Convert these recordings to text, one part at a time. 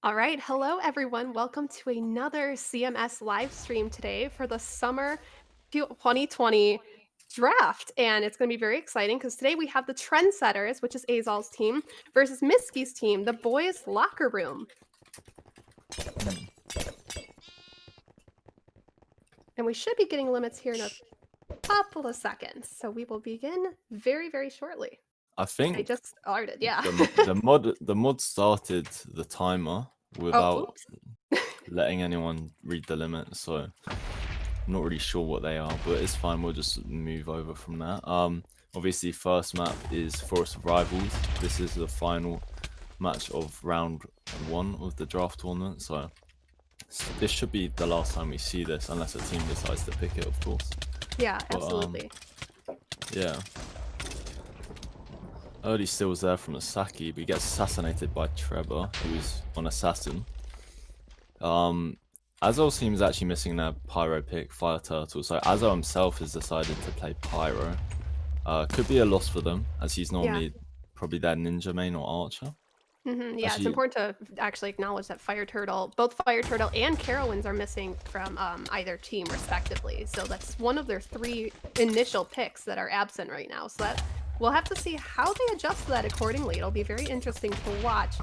All right. Hello, everyone. Welcome to another CMS live stream today for the summer 2020 draft. And it's going to be very exciting because today we have the Trendsetters, which is Azal's team, versus Miski's team, the boys' locker room. Hmm. And we should be getting limits here in a couple of seconds. So we will begin very, very shortly. I I think just started. Yeah. the mod started the timer Oh, without oops. letting anyone read the limit, so I'm not really sure what they are, but it's fine. We'll just move over from that. Obviously, first map is Forest of Rivals. This is the final match of round one of the draft tournament, so this should be the last time we see this, unless a team decides to pick it, of course. Yeah, But absolutely. yeah. Early steals there from Asaki, but he gets assassinated by Trevor, who's on Assassin. Azo seems actually missing their Pyro pick, Fire Turtle, so Azo himself has decided to play Pyro. Could be a loss for them, as he's Yeah. normally probably their Ninja main or Archer. Yeah, it's Actually, important to actually acknowledge that both Fire Turtle and Carowinds are missing from either team respectively. So that's one of their three initial picks that are absent right now. So that we'll have to see how they adjust to that accordingly. It'll be very interesting to watch,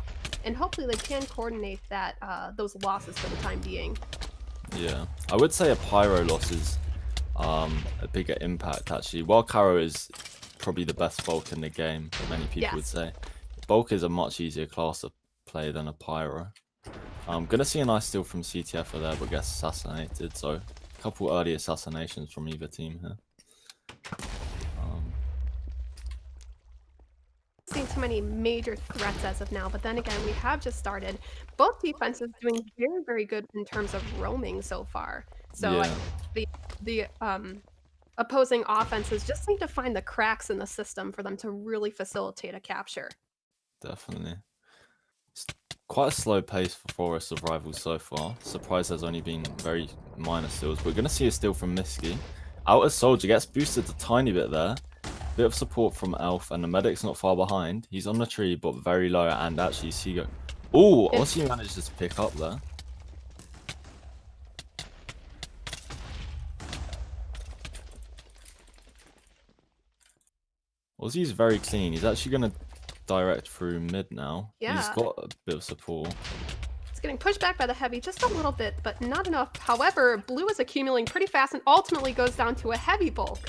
and hopefully they can coordinate that those losses for the time being. yeah. I would say a Pyro loss is a bigger impact, actually. While Caro is probably the best bulk in the game, many people would Yes. say. Bulk is a much easier class to play than a Pyro. I'm gonna see a nice steal from CTF there, but gets assassinated. So a couple early assassinations from either team here. Seeing too many major threats as of now, but then again, we have just started. Both defenses doing very, very good in terms of roaming so far. So Yeah, the opposing offenses just need to find the cracks in the system for them to really facilitate a capture. definitely. It's quite a slow pace for Forest of Rivals so far. Surprised there's only been very minor steals. We're gonna see a steal from Miski. Outer Soldier gets boosted a tiny bit there. Bit of support from Elf, and the medic's not far behind. He's on the tree, but very low, and actually Seago. Oh, It, Aussie manages to pick up there. Aussie's very clean. He's actually going to direct through mid now. He's yeah, got a bit of support. it's getting pushed back by the heavy just a little bit, but not enough. However, blue is accumulating pretty fast and ultimately goes down to a heavy bulk.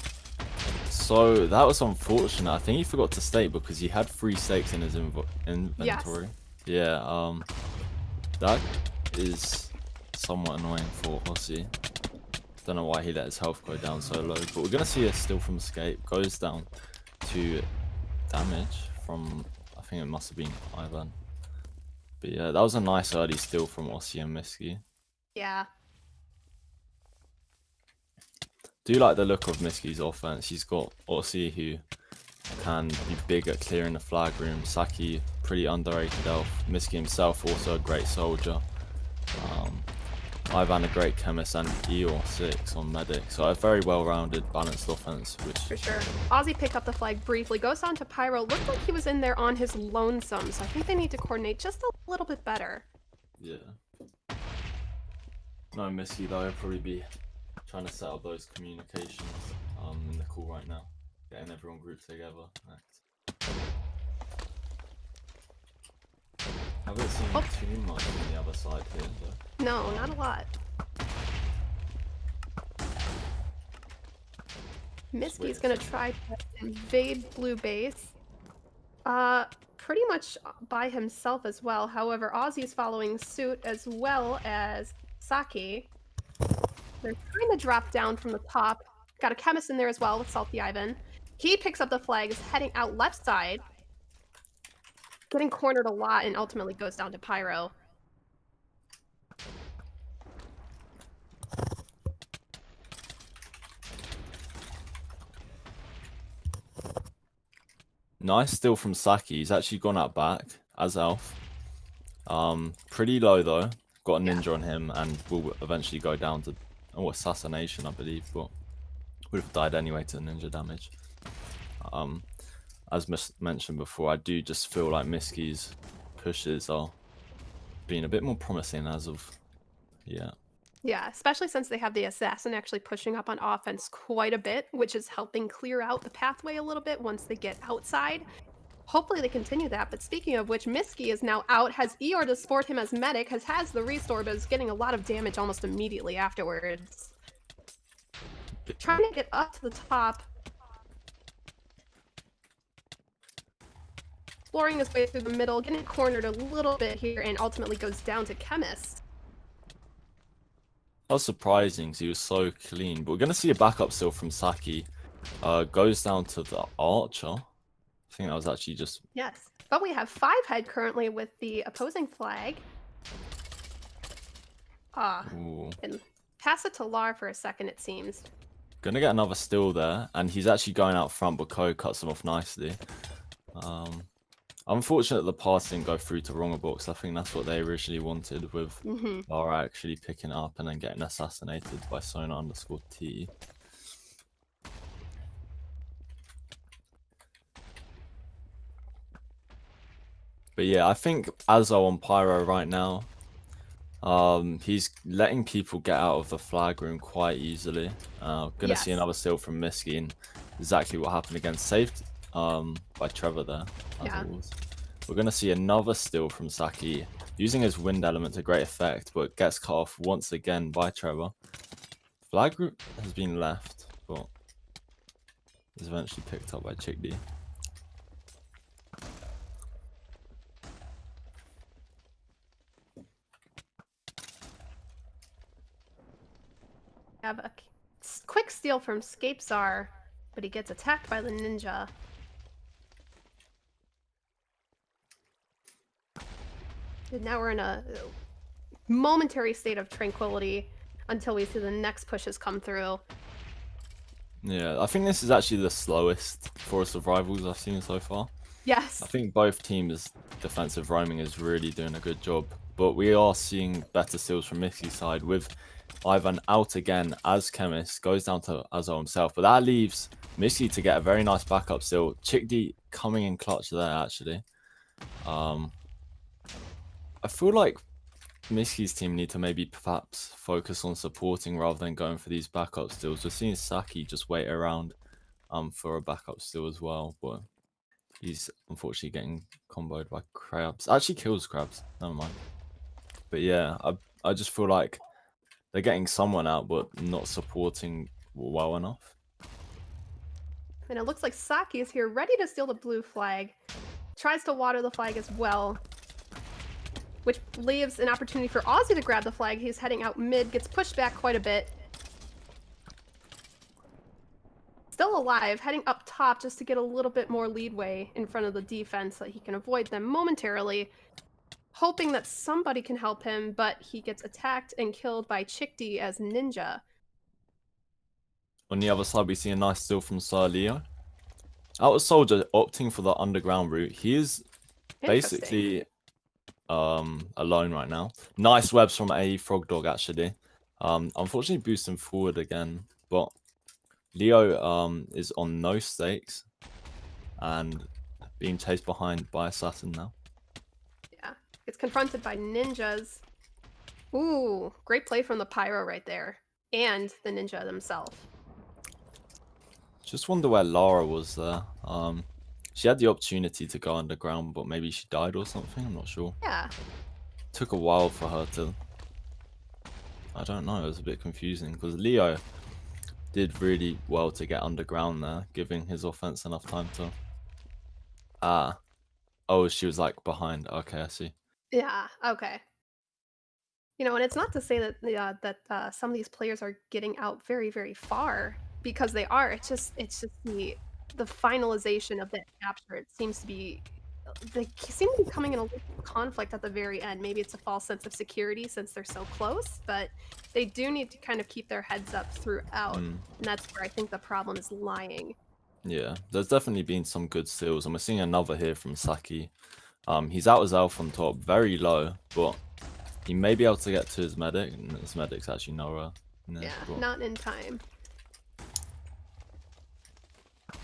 So that was unfortunate. I think he forgot to state because he had 3 stakes in his Yes. inventory. Yeah, that is somewhat annoying for Aussie. Don't know why he let his health go down so low, but we're gonna see a steal from Escape. Goes down to damage from, I think it must have been Ivan. But yeah, that was a nice early steal from Aussie and Miski. Yeah. Do you like the look of Miski's offense? He's got Aussie who can be big at clearing the flag room. Saki, pretty underrated elf. Miski himself, also a great soldier. Ivan, a great chemist, and Eeyore 6 on medic. So a very well-rounded, balanced offense, which... For sure. Aussie picked up the flag briefly, goes on to Pyro. Looked like he was in there on his lonesome, so I think they need to coordinate just a little bit better. Yeah. No Miski though, he'll probably be trying to set up those communications in the call right now. Getting everyone grouped together. Haven't seen too much on the other side here though. No, not a lot. Miski's gonna try to invade blue base. Pretty much by himself as well. However, Aussie's following suit as well as Saki. They're trying to drop down from the top. Got a chemist in there as well with Salty Ivan. He picks up the flag, is heading out left side. Getting cornered a lot and ultimately goes down to Pyro. Nice steal from Saki. He's actually gone out back as Elf. Pretty low though. Got a ninja on him and will eventually go down to assassination, I believe, but would have died anyway to ninja damage. As mentioned before, I do just feel like Miski's pushes are been a bit more promising as of yet. Yeah, especially since they have the assassin actually pushing up on offense quite a bit, which is helping clear out the pathway a little bit once they get outside. Hopefully they continue that. But speaking of which, Miski is now out, has Eeyore to support him as medic, has the restore, but is getting a lot of damage almost immediately afterwards. Trying to get up to the top. Exploring his way through the middle, getting cornered a little bit here, and ultimately goes down to Chemist. That was surprising because he was so clean. But we're going to see a backup still from Saki. Goes down to the Archer. I think that was actually just... Yes. But we have 5 head currently with the opposing flag. And pass it to Lar for a second, it seems. Gonna get another steal there. And he's actually going out front, but Ko cuts him off nicely. Unfortunate the pass didn't go through to wronger box. I think that's what they originally wanted with Lara actually picking it up and then getting assassinated by Sona_T. But yeah, I think Azo on Pyro right now, he's letting people get out of the flag room quite easily. Gonna see another steal from Miski, and exactly what happened again. Saved by Trevor there, as it was. We're going to see another steal from Saki, using his wind element to great effect, but gets cut off once again by Trevor. Flag group has been left, but is eventually picked up by Chickdee. Have a quick steal from Scapesar, but he gets attacked by the ninja. And now we're in a momentary state of tranquility until we see the next pushes come through. Yeah, I think this is actually the slowest Forest of Rivals I've seen so far. Yes. I think both teams' defensive roaming is really doing a good job, but we are seeing better steals from Miski's side with Ivan out again as Chemist, goes down to Azo himself, but that leaves Miski to get a very nice backup steal. Chickdee coming in clutch there, actually. I feel like Miski's team need to maybe perhaps focus on supporting rather than going for these backup steals. We're seeing Saki just wait around for a backup steal as well, but he's unfortunately getting comboed by Crabs. Actually kills Crabs, never mind. But yeah, I just feel like they're getting someone out but not supporting well enough. And it looks like Saki is here ready to steal the blue flag. Tries to water the flag as well, which leaves an opportunity for Aussie to grab the flag. He's heading out mid, gets pushed back quite a bit. Still alive, heading up top just to get a little bit more leadway in front of the defense so that he can avoid them momentarily. Hoping that somebody can help him, but he gets attacked and killed by Chickdee as Ninja. On the other side, we see a nice steal from Sir Leo. Outer Soldier opting for the underground route. He is basically alone right now. Nice webs from a Frog Dog, actually. Unfortunately, boosting forward again, but Leo is on no stakes and being chased behind by Assassin now. Yeah, gets confronted by ninjas. Ooh, great play from the Pyro right there. And the ninja themselves. Just wonder where Lara was there. She had the opportunity to go underground, but maybe she died or something. I'm not sure. Yeah. Took a while for her to... I don't know. It was a bit confusing because Leo did really well to get underground there, giving his offense enough time to... Oh, she was like behind. Okay, I see. Yeah, okay. You know, and it's not to say that some of these players are getting out very, very far, because they are. It's just the finalization of that capture. It seems to be they seem to be coming in a little conflict at the very end. Maybe it's a false sense of security since they're so close, but they do need to kind of keep their heads up throughout, and that's where I think the problem is lying. Yeah, there's definitely been some good steals, and we're seeing another here from Saki. He's out as Elf on top, very low, but he may be able to get to his medic, and his medic's actually nowhere. Yeah, not in time.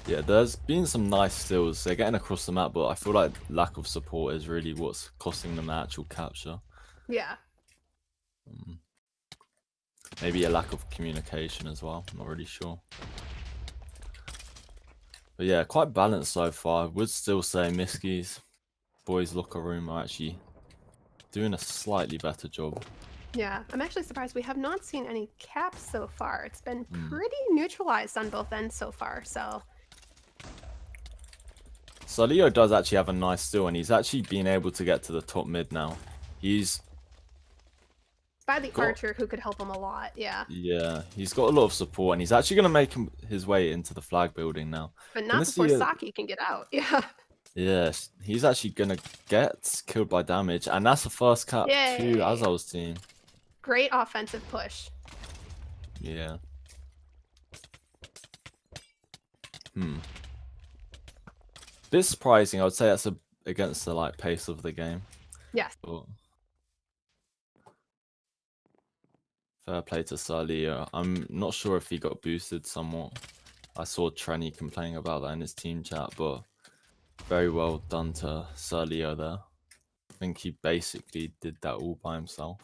Yeah, there's been some nice steals. They're getting across the map, but I feel like lack of support is really what's costing them the actual capture. Yeah. Maybe a lack of communication as well. I'm not really sure. But yeah, quite balanced so far. I would still say Miski's boys' locker room are actually doing a slightly better job. Yeah, I'm actually surprised we have not seen any caps so far. It's been Hmm. pretty neutralized on both ends so far, so So Leo does actually have a nice steal, and he's actually been able to get to the top mid now. He's by the got, archer who could help him a lot, yeah. yeah, he's got a lot of support, and he's actually going to make his way into the flag building now. But Gonna not before see Saki can get out. Yeah. yes, he's actually going to get killed by damage, and that's the first cap too, as Yay. I was seeing. Great offensive push. Yeah. Bit surprising. I would say that's against the like pace of the game. Yes. But fair play to Sarlia. I'm not sure if he got boosted somewhat. I saw Trendsetters complaining about that in his team chat, but very well done to Sarlia there. I think he basically did that all by himself.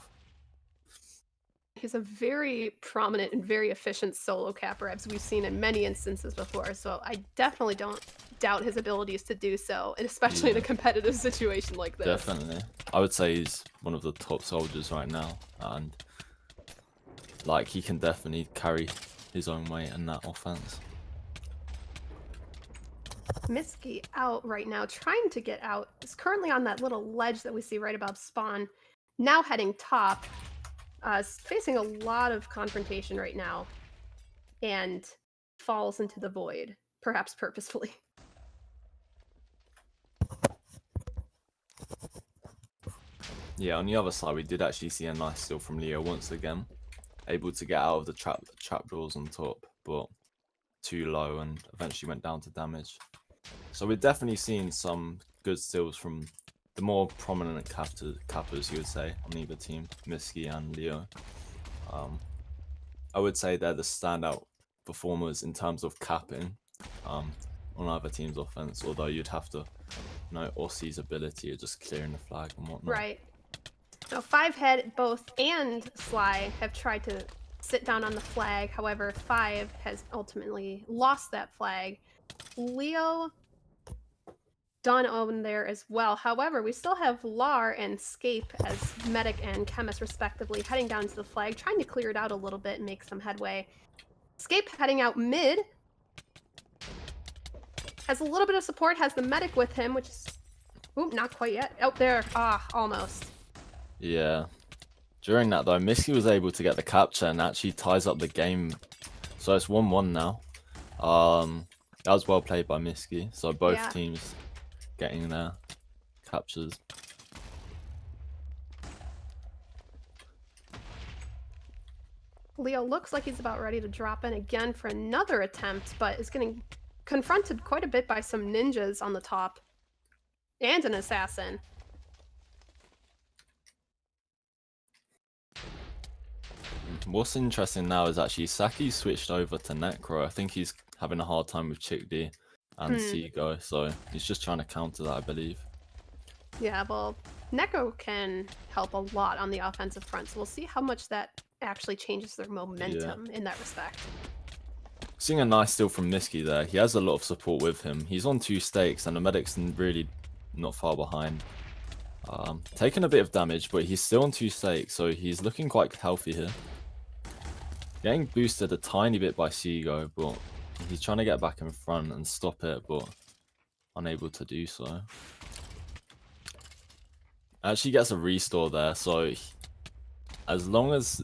He's a very prominent and very efficient solo capper, as we've seen in many instances before, so I definitely don't doubt his abilities to do so, and especially in a competitive situation like this. Definitely. I would say he's one of the top soldiers right now, and like he can definitely carry his own weight in that offense. Miski out right now, trying to get out. Is currently on that little ledge that we see right above spawn. Now heading top. Is facing a lot of confrontation right now. And falls into the void. Perhaps purposefully. Yeah, on the other side, we did actually see a nice steal from Leo once again. Able to get out of the trap doors on top, but too low and eventually went down to damage. So we're definitely seeing some good steals from the more prominent cappers, you would say, on either team, Miski and Leo. I would say they're the standout performers in terms of capping on either team's offense, although you'd have to know Aussie's ability of just clearing the flag and whatnot. Right. Now, Fivehead, both, and Sly have tried to sit down on the flag. However, Five has ultimately lost that flag. Leo done on there as well. However, we still have Lar and Scape as medic and chemist respectively heading down to the flag, trying to clear it out a little bit and make some headway. Scape heading out mid. Has a little bit of support, has the medic with him, which is... Oop, not quite yet. Out there. Ah, almost. Yeah. During that, though, Miski was able to get the capture and actually ties up the game. So it's 1-1 now. That was well played by Miski. So both teams getting their captures. Leo looks like he's about ready to drop in again for another attempt, but is getting confronted quite a bit by some ninjas on the top. And an assassin. What's interesting now is actually Saki switched over to Necro. I think he's having a hard time with Chickdee and Seago, so he's just trying to counter that, I believe. Yeah, well, Necro can help a lot on the offensive front, so we'll see how much that actually changes their momentum in that respect. Seeing a nice steal from Miski there. He has a lot of support with him. He's on 2 stakes, and the medic's really not far behind. Taking a bit of damage, but he's still on 2 stakes, so he's looking quite healthy here. Getting boosted a tiny bit by Seago, but he's trying to get back in front and stop it, but unable to do so. Actually gets a restore there, so as long as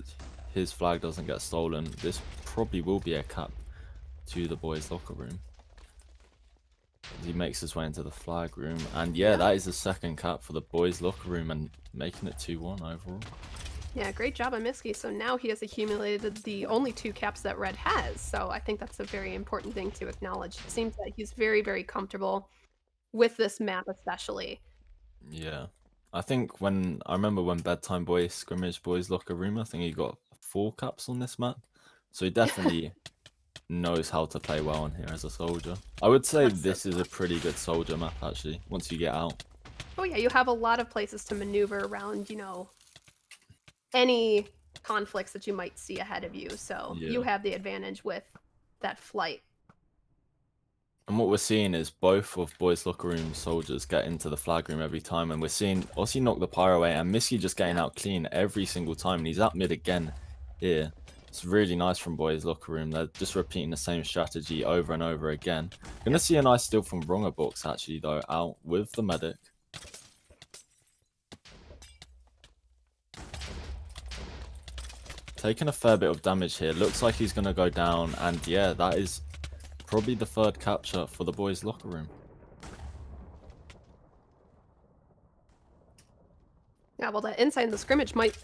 his flag doesn't get stolen, this probably will be a cap to the boys' locker room. He makes his way into the flag room, and yeah, that is the second cap for the boys' locker room and making it 2-1 overall. Yeah, great job on Miski. So now he has accumulated the only 2 caps that Red has. So I think that's a very important thing to acknowledge. It seems that he's very, very comfortable with this map especially. Yeah. I remember when Bedtime Boys scrimmage boys locker room, I think he got 4 caps on this map. So he definitely knows how to play well on here as a soldier. I would say this is a pretty good soldier map actually, once you get out. Oh yeah, you have a lot of places to maneuver around, you know, any conflicts that you might see ahead of you. So you Yeah. have the advantage with that flight. And what we're seeing is both of boys' locker room soldiers get into the flag room every time, and we're seeing Aussie knock the pyro away, and Misky just getting Yeah. out clean every single time, and he's at mid again here. It's really nice from boys' locker room. They're just repeating the same strategy over and over again. Gonna see a nice steal from Wronger Box actually though, out with the medic. Taking a fair bit of damage here. Looks like he's gonna go down, and yeah, that is probably the third capture for the boys' locker room. Yeah, well, that inside in the scrimmage might,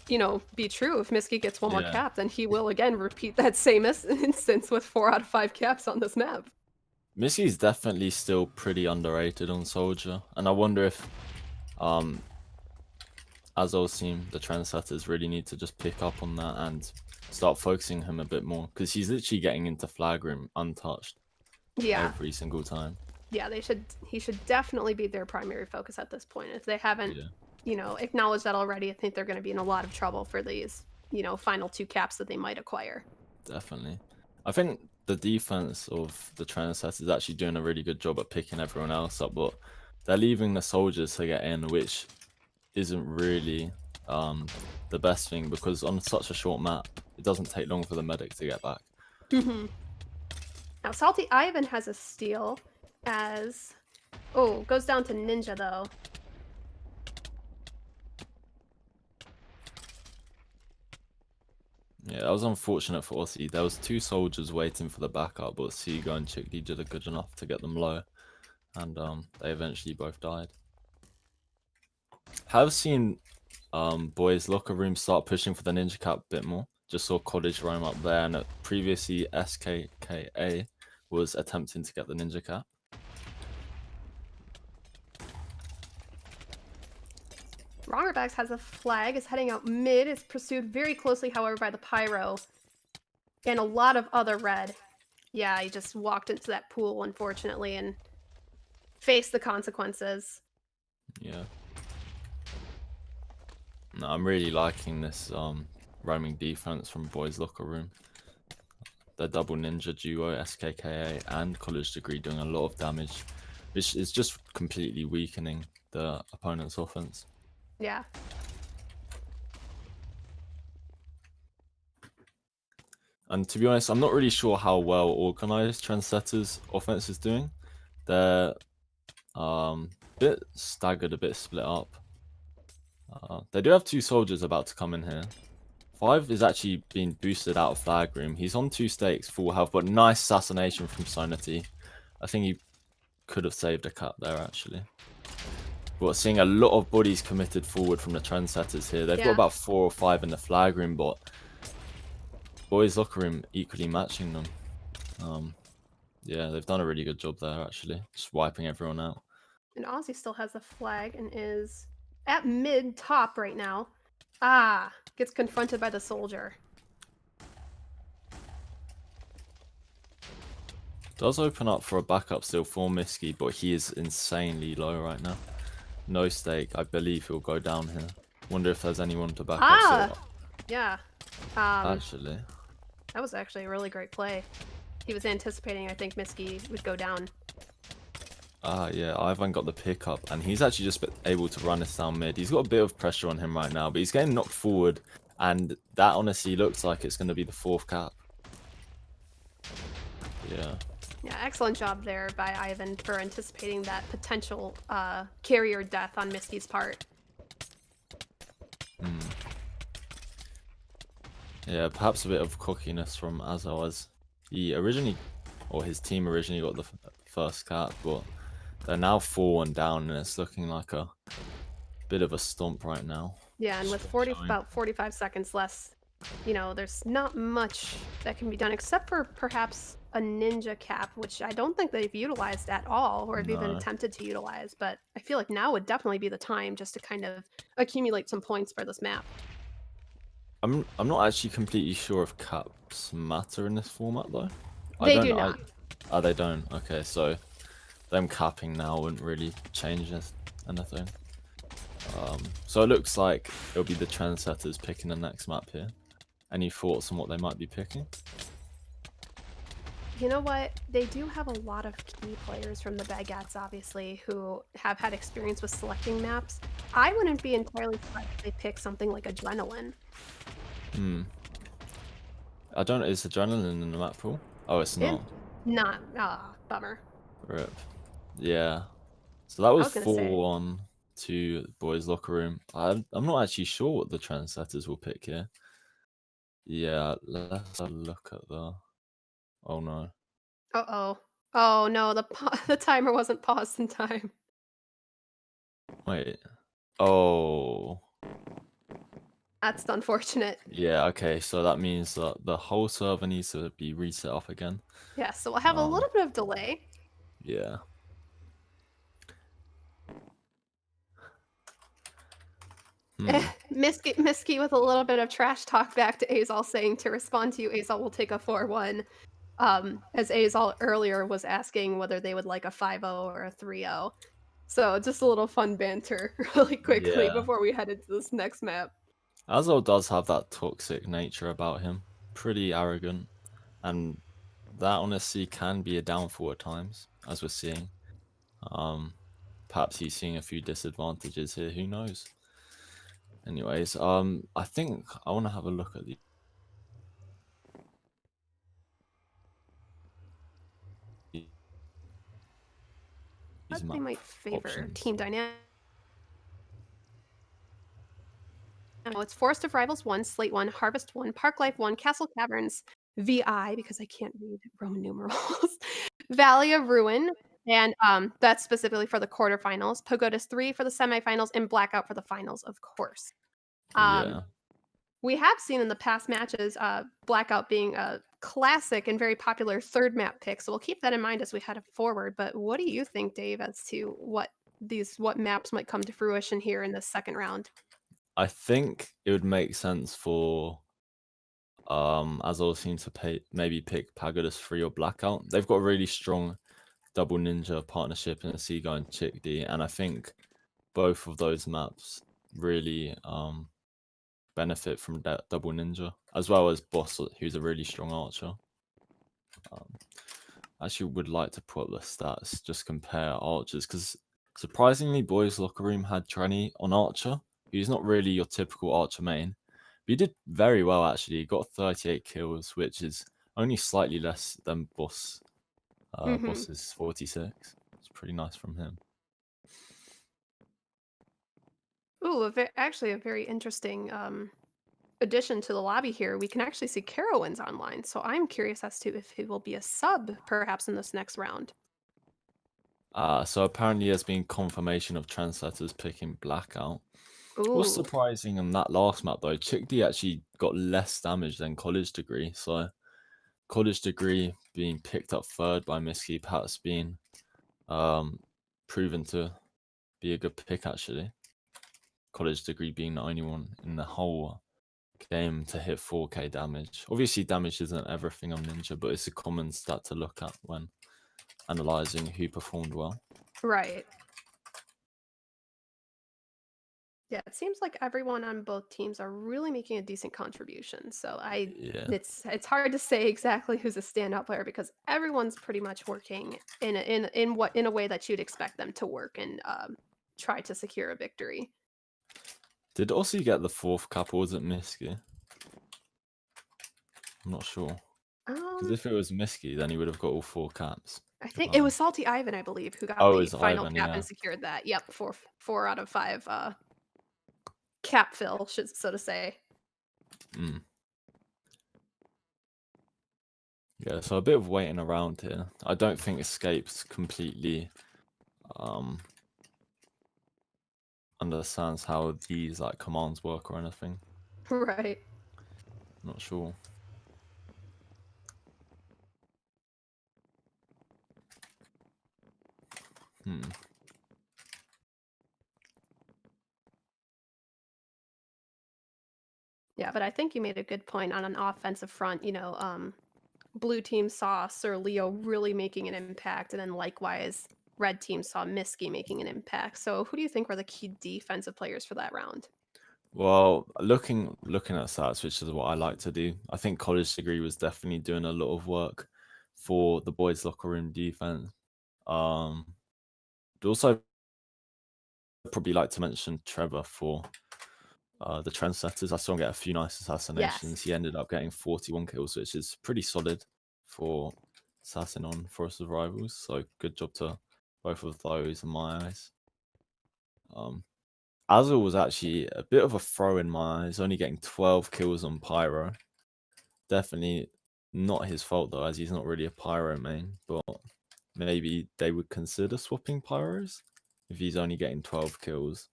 be true. If Miski gets one more Yeah. cap, then he will again repeat that same instance with 4 out of 5 caps on this map. Missy's definitely still pretty underrated on Soldier, and I wonder if Azol's team, the Trendsetters, really need to just pick up on that and start focusing him a bit more, because he's literally getting into flag room untouched Yeah. every single time. Yeah, he should definitely be their primary focus at this point. If they haven't, Yeah. acknowledged that already, I think they're going to be in a lot of trouble for these, final 2 caps that they might acquire. Definitely. I think the defense of the Trendsetters is actually doing a really good job at picking everyone else up, but they're leaving the soldiers to get in, which isn't really the best thing, because on such a short map, it doesn't take long for the medic to get back. Now, Salty Ivan has a steal as... Oh, goes down to Ninja, though. Yeah, that was unfortunate for Aussie. There was 2 soldiers waiting for the backup, but Seago and Chickdee did a good enough to get them low, and they eventually both died. Have seen boys' locker room start pushing for the ninja cap a bit more. Just saw Cottage roam up there, and previously SKKA was attempting to get the ninja cap. Rongerbacks has a flag, is heading out mid, is pursued very closely, however, by the Pyro. And a lot of other red. Yeah, he just walked into that pool, unfortunately, and faced the consequences. Yeah. No, I'm really liking this roaming defense from boys' locker room. The double ninja duo, SKKA and College Degree, doing a lot of damage, which is just completely weakening the opponent's offense. Yeah. And to be honest, I'm not really sure how well organized Trendsetters' offense is doing. They're a bit staggered, a bit split up. They do have 2 soldiers about to come in here. 5 is actually being boosted out of flag room. He's on 2 stakes, full health, but nice assassination from Sonity. I think he could have saved a cut there, actually. But seeing a lot of bodies committed forward from the Trendsetters here. They've got about 4 or 5 in the flag room, but boys' locker room equally matching them. Yeah, they've done a really good job there, actually. Just wiping everyone out. And Aussie still has a flag and is at mid top right now. Ah, gets confronted by the soldier. Does open up for a backup still for Misky, but he is insanely low right now. No stake. I believe he'll go down here. Wonder if there's anyone to back up. Yeah. Actually. That was actually a really great play. He was anticipating, I think, Misky would go down. Yeah, Ivan got the pickup, and he's actually just able to run us down mid. He's got a bit of pressure on him right now, but he's getting knocked forward, and that honestly looks like it's going to be the 4th cap. Yeah. Yeah, excellent job there by Ivan for anticipating that potential carrier death on Misky's part. Yeah, perhaps a bit of cockiness from Azal, as he originally, or his team originally got the first cap, but they're now 4-1 down, and it's looking like a bit of a stomp right now. Yeah, and with about 45 seconds less, there's not much that can be done except for perhaps a ninja cap, which I don't think they've utilized at all, or have even attempted to utilize. But I feel like now would definitely be the time just to kind of accumulate some points for this map. I'm not actually completely sure if caps matter in this format though. They do not. Oh, they don't. Okay, so them capping now wouldn't really change anything. So it looks like it'll be the Trendsetters picking the next map here. Any thoughts on what they might be picking? You know what? They do have a lot of key players from the Baguettes, obviously, who have had experience with selecting maps. I wouldn't be entirely surprised if they pick something like Adrenaline. Hmm. I don't. Is Adrenaline in the map pool? Oh, it's And not. not, bummer. Rip. Yeah. So that I was was gonna say, 4-1 to the boys' locker room. I'm not actually sure what the Trendsetters will pick here. Yeah, let's have a look at the. Oh no. uh-oh. Oh no, the timer wasn't paused in time. Wait. Oh. That's unfortunate. Yeah, okay, so that means that the whole server needs to be reset up again. Yeah, so we'll have a little bit of delay. Yeah. Hmm. Misky with a little bit of trash talk back to Azal saying to respond to you, Azal will take a 4-1. As Azal earlier was asking whether they would like a 5-0 or a 3-0. So just a little fun banter really quickly Yeah. before we head into this next map. Azul does have that toxic nature about him. Pretty arrogant. And that honestly can be a downfall at times, as we're seeing. Um, Perhaps he's seeing a few disadvantages here, who knows? Anyways, I think I want to have a look at these But they map might favor options. team dynamic. Oh, it's Forest of Rivals 1, Slate 1, Harvest 1, Park Life 1, Castle Caverns, VI, because I can't read Roman numerals, Valley of Ruin, and that's specifically for the quarterfinals, Pagodas 3 for the semifinals, and Blackout for the finals, of course. Um, Yeah. we have seen in the past matches Blackout being a classic and very popular third map pick, so we'll keep that in mind as we head forward. But what do you think, Dave, as to what maps might come to fruition here in the second round? I think it would make sense for Azul team to maybe pick Pagodas 3 or Blackout. They've got a really strong double ninja partnership in Seagull and Chick D, and I think both of those maps really benefit from that double ninja, as well as Boss, who's a really strong archer. I actually would like to put up the stats, just compare archers, because surprisingly, boys' locker room had Tourney on archer, who's not really your typical archer main. But he did very well actually. He got 38 kills, which is only slightly less than Hmm. Boss's 46. It's pretty nice from him. Ooh, actually a very interesting addition to the lobby here. We can actually see Carowinds online, so I'm curious as to if he will be a sub perhaps in this next round. So apparently there's been confirmation of Trendsetters picking Blackout. What's Ooh. surprising in that last map though, Chick D actually got less damage than College Degree. So College Degree being picked up third by Misky, perhaps being proven to be a good pick actually. College Degree being the only one in the whole game to hit 4k damage. Obviously damage isn't everything on Ninja, but it's a common stat to look at when analysing who performed well. Right. Yeah, it seems like everyone on both teams are really making a decent contribution. So Yeah. it's hard to say exactly who's a standout player because everyone's pretty much working in a way that you'd expect them to work and try to secure a victory. Did Aussie get the fourth cap or was it Misky? I'm not sure. Because Um, if it was Misky, then he would have got all 4 caps. I think it was Salty Ivan, I believe, who got Oh, the it's final Ivan, cap yeah. and secured that. Yep, four out of five cap fill, so to say. Mm. Yeah, so a bit of waiting around here. I don't think Escape's completely understands how these like commands work or anything. Right. Not sure. Hmm. Yeah, but I think you made a good point on an offensive front. Blue team saw Sir Leo really making an impact, and then likewise, red team saw Miski making an impact. So who do you think were the key defensive players for that round? Well, looking at stats, which is what I like to do, I think College Degree was definitely doing a lot of work for the boys' locker room defense. I'd also probably like to mention Trevor for the Trendsetters. I saw him get a few nice Yes. assassinations. He ended up getting 41 kills, which is pretty solid for assassin on Forest of Rivals. So good job to both of those in my eyes. Azul was actually a bit of a throw in my eyes, only getting 12 kills on Pyro. Definitely not his fault though, as he's not really a Pyro main, but maybe they would consider swapping Pyros if he's only getting 12 kills.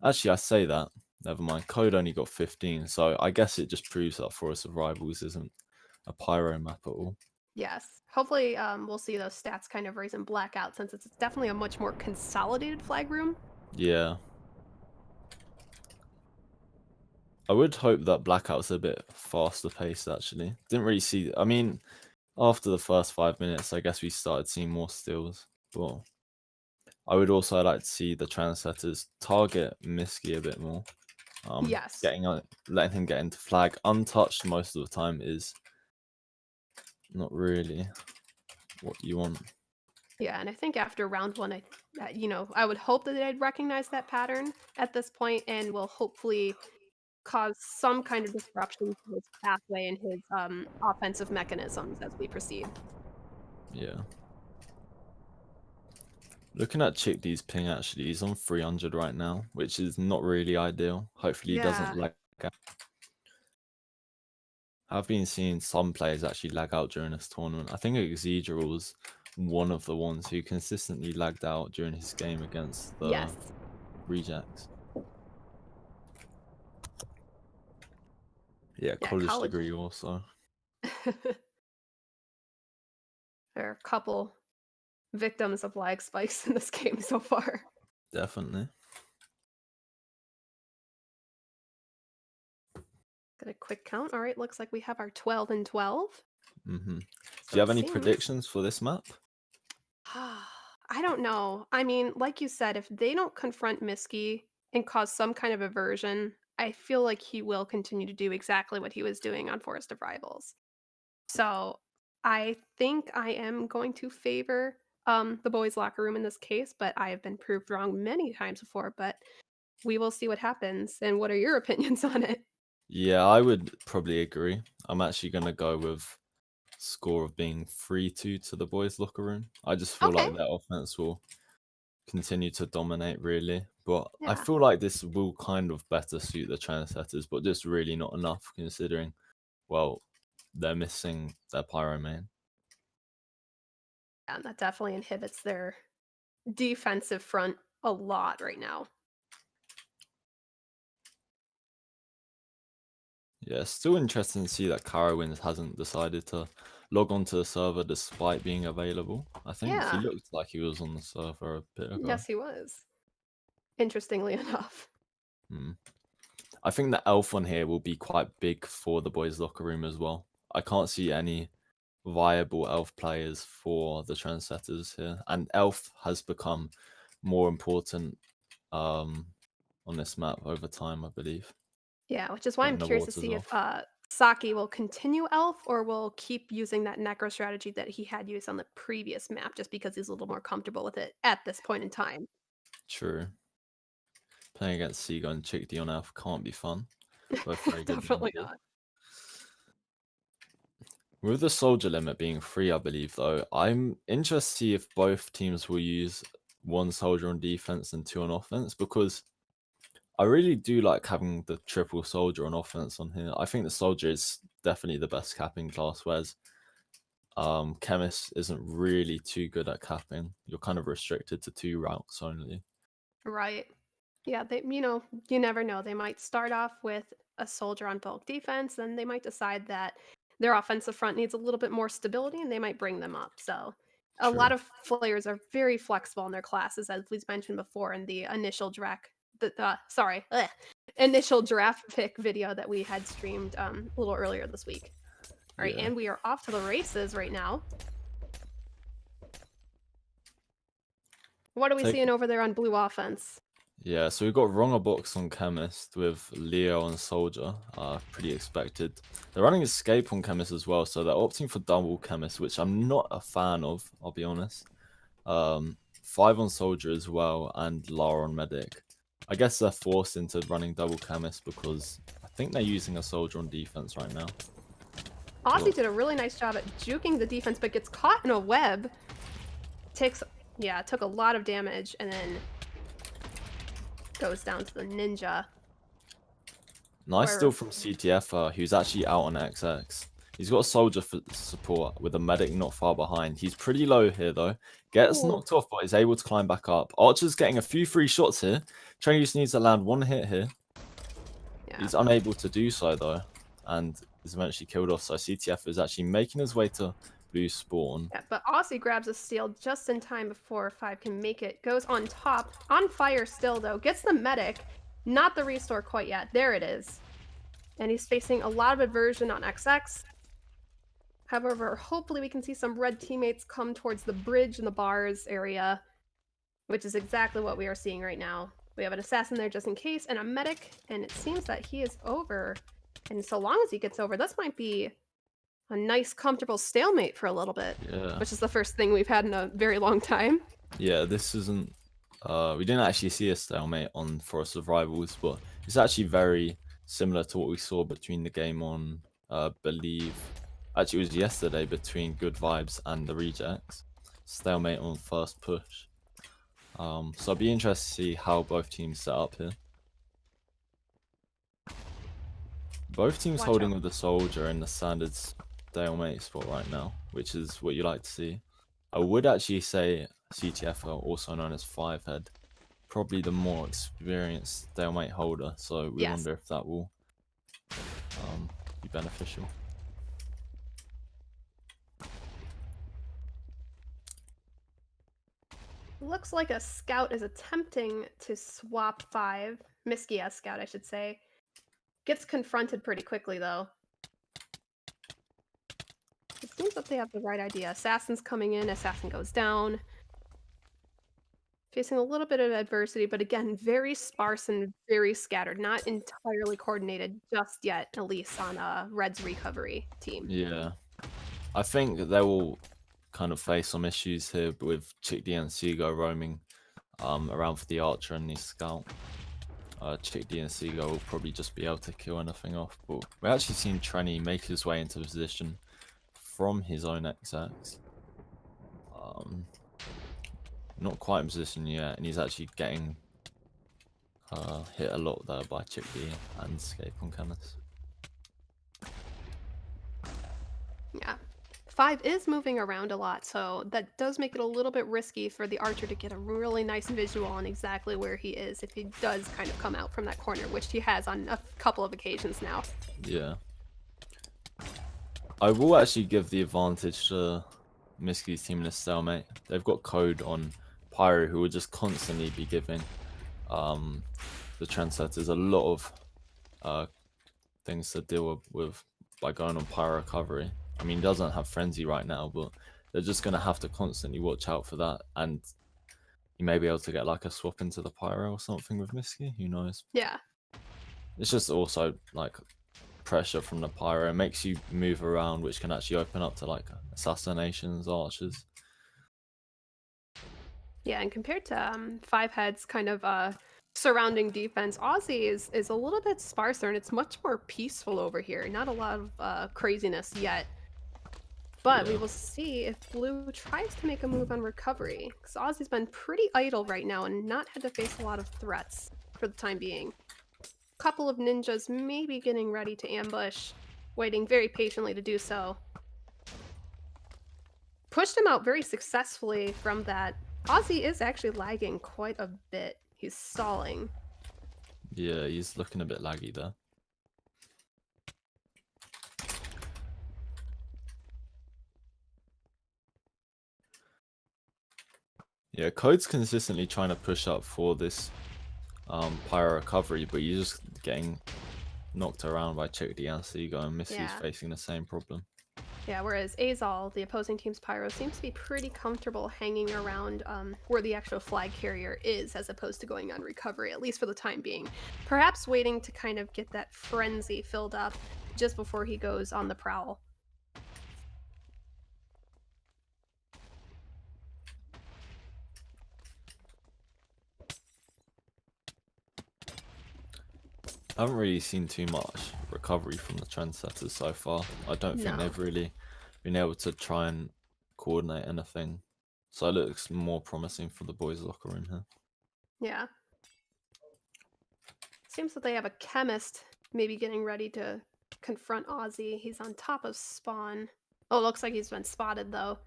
Actually, I say that. Never mind. Code only got 15, so I guess it just proves that Forest of Rivals isn't a Pyro map at all. Yes. Hopefully, we'll see those stats kind of raise in Blackout since it's definitely a much more consolidated flag room. Yeah. I would hope that Blackout's a bit faster paced, actually. Didn't really see... I mean, after the first 5 minutes, I guess we started seeing more steals. But I would also like to see the Trendsetters target Miski a bit more. Yes. Letting him get into flag untouched most of the time is not really what you want. Yeah, and I think after round one, I would hope that they'd recognize that pattern at this point and will hopefully cause some kind of disruption to his pathway and his offensive mechanisms as we proceed. Yeah. Looking at Chick D's ping, actually, he's on 300 right now, which is not really ideal. Hopefully he doesn't Yeah. lag out. I've been seeing some players actually lag out during this tournament. I think Exedra was one of the ones who consistently lagged out during his game against the Yes. Rejects. Yeah, Yeah, College college. Degree also. There are a couple victims of lag spikes in this game so far. Definitely. Got a quick count. All right, looks like we have our 12 and 12. Do So you have it any seems. predictions for this map? I don't know. I mean, like you said, if they don't confront Miski and cause some kind of aversion, I feel like he will continue to do exactly what he was doing on Forest of Rivals. So I think I am going to favor the boys' locker room in this case, but I have been proved wrong many times before. But we will see what happens. And what are your opinions on it? Yeah, I would probably agree. I'm actually going to go with score of being 3-2 to the boys' locker room. I just feel Okay. like their offense will continue to dominate, really. But I Yeah. feel like this will kind of better suit the Trendsetters, but just really not enough considering, well, they're missing their Pyro main. And that definitely inhibits their defensive front a lot right now. Yeah, it's still interesting to see that Carowinds hasn't decided to log onto the server despite being available. I think he Yeah. looked like he was on the server a bit ago. Yes, he was. Interestingly enough. Hmm. I think the elf on here will be quite big for the boys' locker room as well. I can't see any viable elf players for the Trendsetters here, and elf has become more important on this map over time, I believe. Yeah, which is why I'm Getting the curious to waters see if off. Saki will continue Elf or will keep using that necro strategy that he had used on the previous map just because he's a little more comfortable with it at this point in time. True. Playing against Seagull and Chick D on elf can't be fun. Both very good Definitely managers. not. With the soldier limit being free, I believe, though, I'm interested to see if both teams will use one soldier on defense and two on offense, because I really do like having the triple soldier on offense on here. I think the soldier is definitely the best capping class, whereas Chemist isn't really too good at capping. You're kind of restricted to 2 routes only. Right. Yeah, you never know. They might start off with a soldier on bulk defense, then they might decide that their offensive front needs a little bit more stability and they might bring them up. So a lot True. of players are very flexible in their classes, as we've mentioned before in the initial draft initial draft pick video that we had streamed a little earlier this week. All right, Yeah. and we are off to the races right now. What are we Take seeing over there on blue offense? Yeah, so we've got Wronger Box on Chemist with Leo on Soldier. Pretty expected. They're running Escape on Chemist as well, so they're opting for double Chemist, which I'm not a fan of, I'll be honest. 5 on Soldier as well, and Lara on Medic. I guess they're forced into running double Chemist because I think they're using a Soldier on defense right now. Aussie did a really nice job at juking the defense, but gets caught in a web. Took a lot of damage, and then goes down to the ninja. Nice Where- steal from CTF, who's actually out on XX. He's got a Soldier for support with a Medic not far behind. He's pretty low here though. Gets Ooh. knocked off, but is able to climb back up. Archer's getting a few free shots here. Tourney just needs to land one hit here. Yeah. He's unable to do so though, and is eventually killed off. So CTF is actually making his way to blue spawn. Yeah, but Aussie grabs a steal just in time before 5 can make it. Goes on top, on fire still though. Gets the medic, not the restore quite yet. There it is. And he's facing a lot of aversion on XX. However, hopefully we can see some red teammates come towards the bridge and the bars area, which is exactly what we are seeing right now. We have an assassin there just in case, and a medic, and it seems that he is over. And so long as he gets over, this might be a nice, comfortable stalemate for a little bit. Yeah. Which is the first thing we've had in a very long time. Yeah, this isn't... we didn't actually see a stalemate on Forest of Rivals, but it's actually very similar to what we saw between the game on, believe... Actually, it was yesterday between Good Vibes and the Rejects. Stalemate on first push. So I'd be interested to see how both teams set up here. Both teams Watch holding out. with the Soldier in the standard stalemate spot right now, which is what you like to see. I would actually say CTF, also known as 5-head, probably the more experienced stalemate holder, so we Yes. wonder if that will be beneficial. Looks like a scout is attempting to swap 5. Miskia's scout, I should say. Gets confronted pretty quickly, though. It seems that they have the right idea. Assassin's coming in, assassin goes down. Facing a little bit of adversity, but again, very sparse and very scattered. Not entirely coordinated just yet, at least on Red's recovery team. Yeah. I think they will kind of face some issues here with Chick D and Seago roaming around for the Archer and the Scout. Chick D and Seago will probably just be able to kill anything off, but we're actually seeing Tourney make his way into position from his own XX. Not quite in position yet, and he's actually getting hit a lot there by Chick D and Escape on Chemist. Yeah. 5 is moving around a lot, so that does make it a little bit risky for the Archer to get a really nice visual on exactly where he is if he does kind of come out from that corner, which he has on a couple of occasions now. Yeah. I will actually give the advantage to Miski's team in a stalemate. They've got Code on Pyro, who will just constantly be giving the Trendsetters a lot of things to deal with by going on Pyro recovery. I mean, he doesn't have Frenzy right now, but they're just going to have to constantly watch out for that. And you may be able to get like a swap into the Pyro or something with Miski. Who knows? Yeah. It's just also like pressure from the Pyro. It makes you move around, which can actually open up to like assassinations, archers. Yeah, and compared to 5-head's kind of surrounding defense, Aussie is a little bit sparser and it's much more peaceful over here. Not a lot of craziness yet. But we will see if Blue tries to make a move on recovery. Because Aussie's been pretty idle right now and not had to face a lot of threats for the time being. Couple of ninjas maybe getting ready to ambush, waiting very patiently to do so. Pushed him out very successfully from that. Aussie is actually lagging quite a bit. He's stalling. Yeah, he's looking a bit laggy there. Yeah, Code's consistently trying to push up for this Pyro recovery, but you're just getting knocked around by Chick D and Seago, and Missy's facing the same problem. Yeah, whereas Azal, the opposing team's pyro, seems to be pretty comfortable hanging around where the actual flag carrier is, as opposed to going on recovery, at least for the time being. Perhaps waiting to kind of get that frenzy filled up just before he goes on the prowl. I haven't really seen too much recovery from the Trendsetters so far. I don't think No. they've really been able to try and coordinate anything. So it looks more promising for the boys' locker room here. Yeah. Seems that they have a chemist maybe getting ready to confront Ozzy. He's on top of spawn. Oh, looks like he's been spotted though.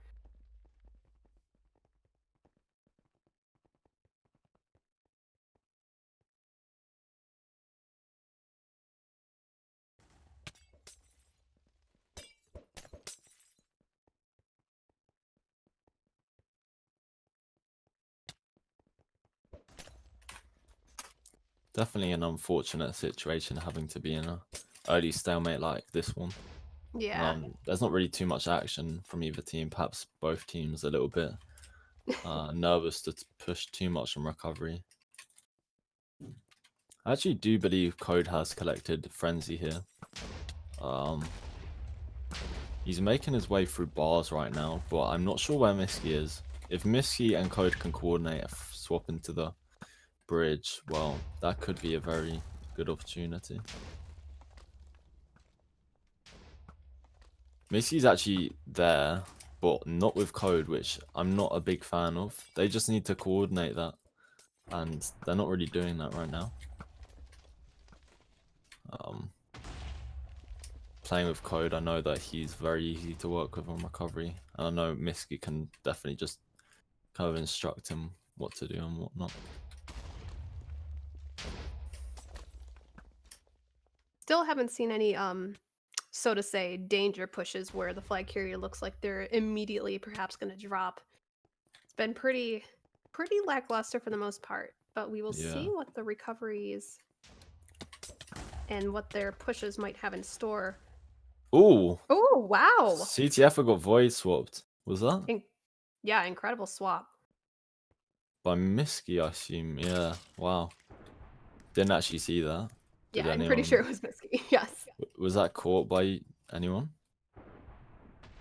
Definitely an unfortunate situation having to be in a early stalemate like this one. Yeah. There's not really too much action from either team. Perhaps both teams a little bit nervous to push too much on recovery. I actually do believe Code has collected Frenzy here. He's making his way through bars right now, but I'm not sure where Misky is. If Misky and Code can coordinate a swap into the bridge, well, that could be a very good opportunity. Missy's actually there, but not with Code, which I'm not a big fan of. They just need to coordinate that, and they're not really doing that right now. Playing with Code, I know that he's very easy to work with on recovery, and I know Misky can definitely just kind of instruct him what to do and what not. Still haven't seen any so to say danger pushes where the flag carrier looks like they're immediately perhaps going to drop. It's been pretty lackluster for the most part, but we will see what the recoveries and what their pushes might have in store. Ooh! Oh, wow! CTF got void swapped. Was that? Yeah, incredible swap. By Misky, I assume. Yeah, wow. Didn't actually see that. Yeah, I'm pretty sure it was Misky. Yes. Was that caught by anyone?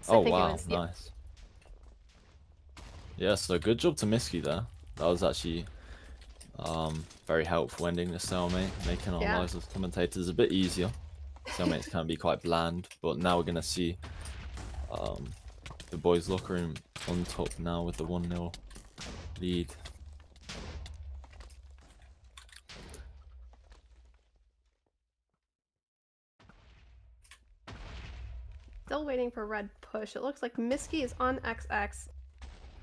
So oh, wow, nice. Yeah, so good job to Misky there. That was actually very helpful ending the stalemate, making our lives as commentators a bit easier. Stalemates can be quite bland, but now we're going to see the boys' locker room on top now with the 1-0 lead. Still waiting for red push. It looks like Misky is on XX.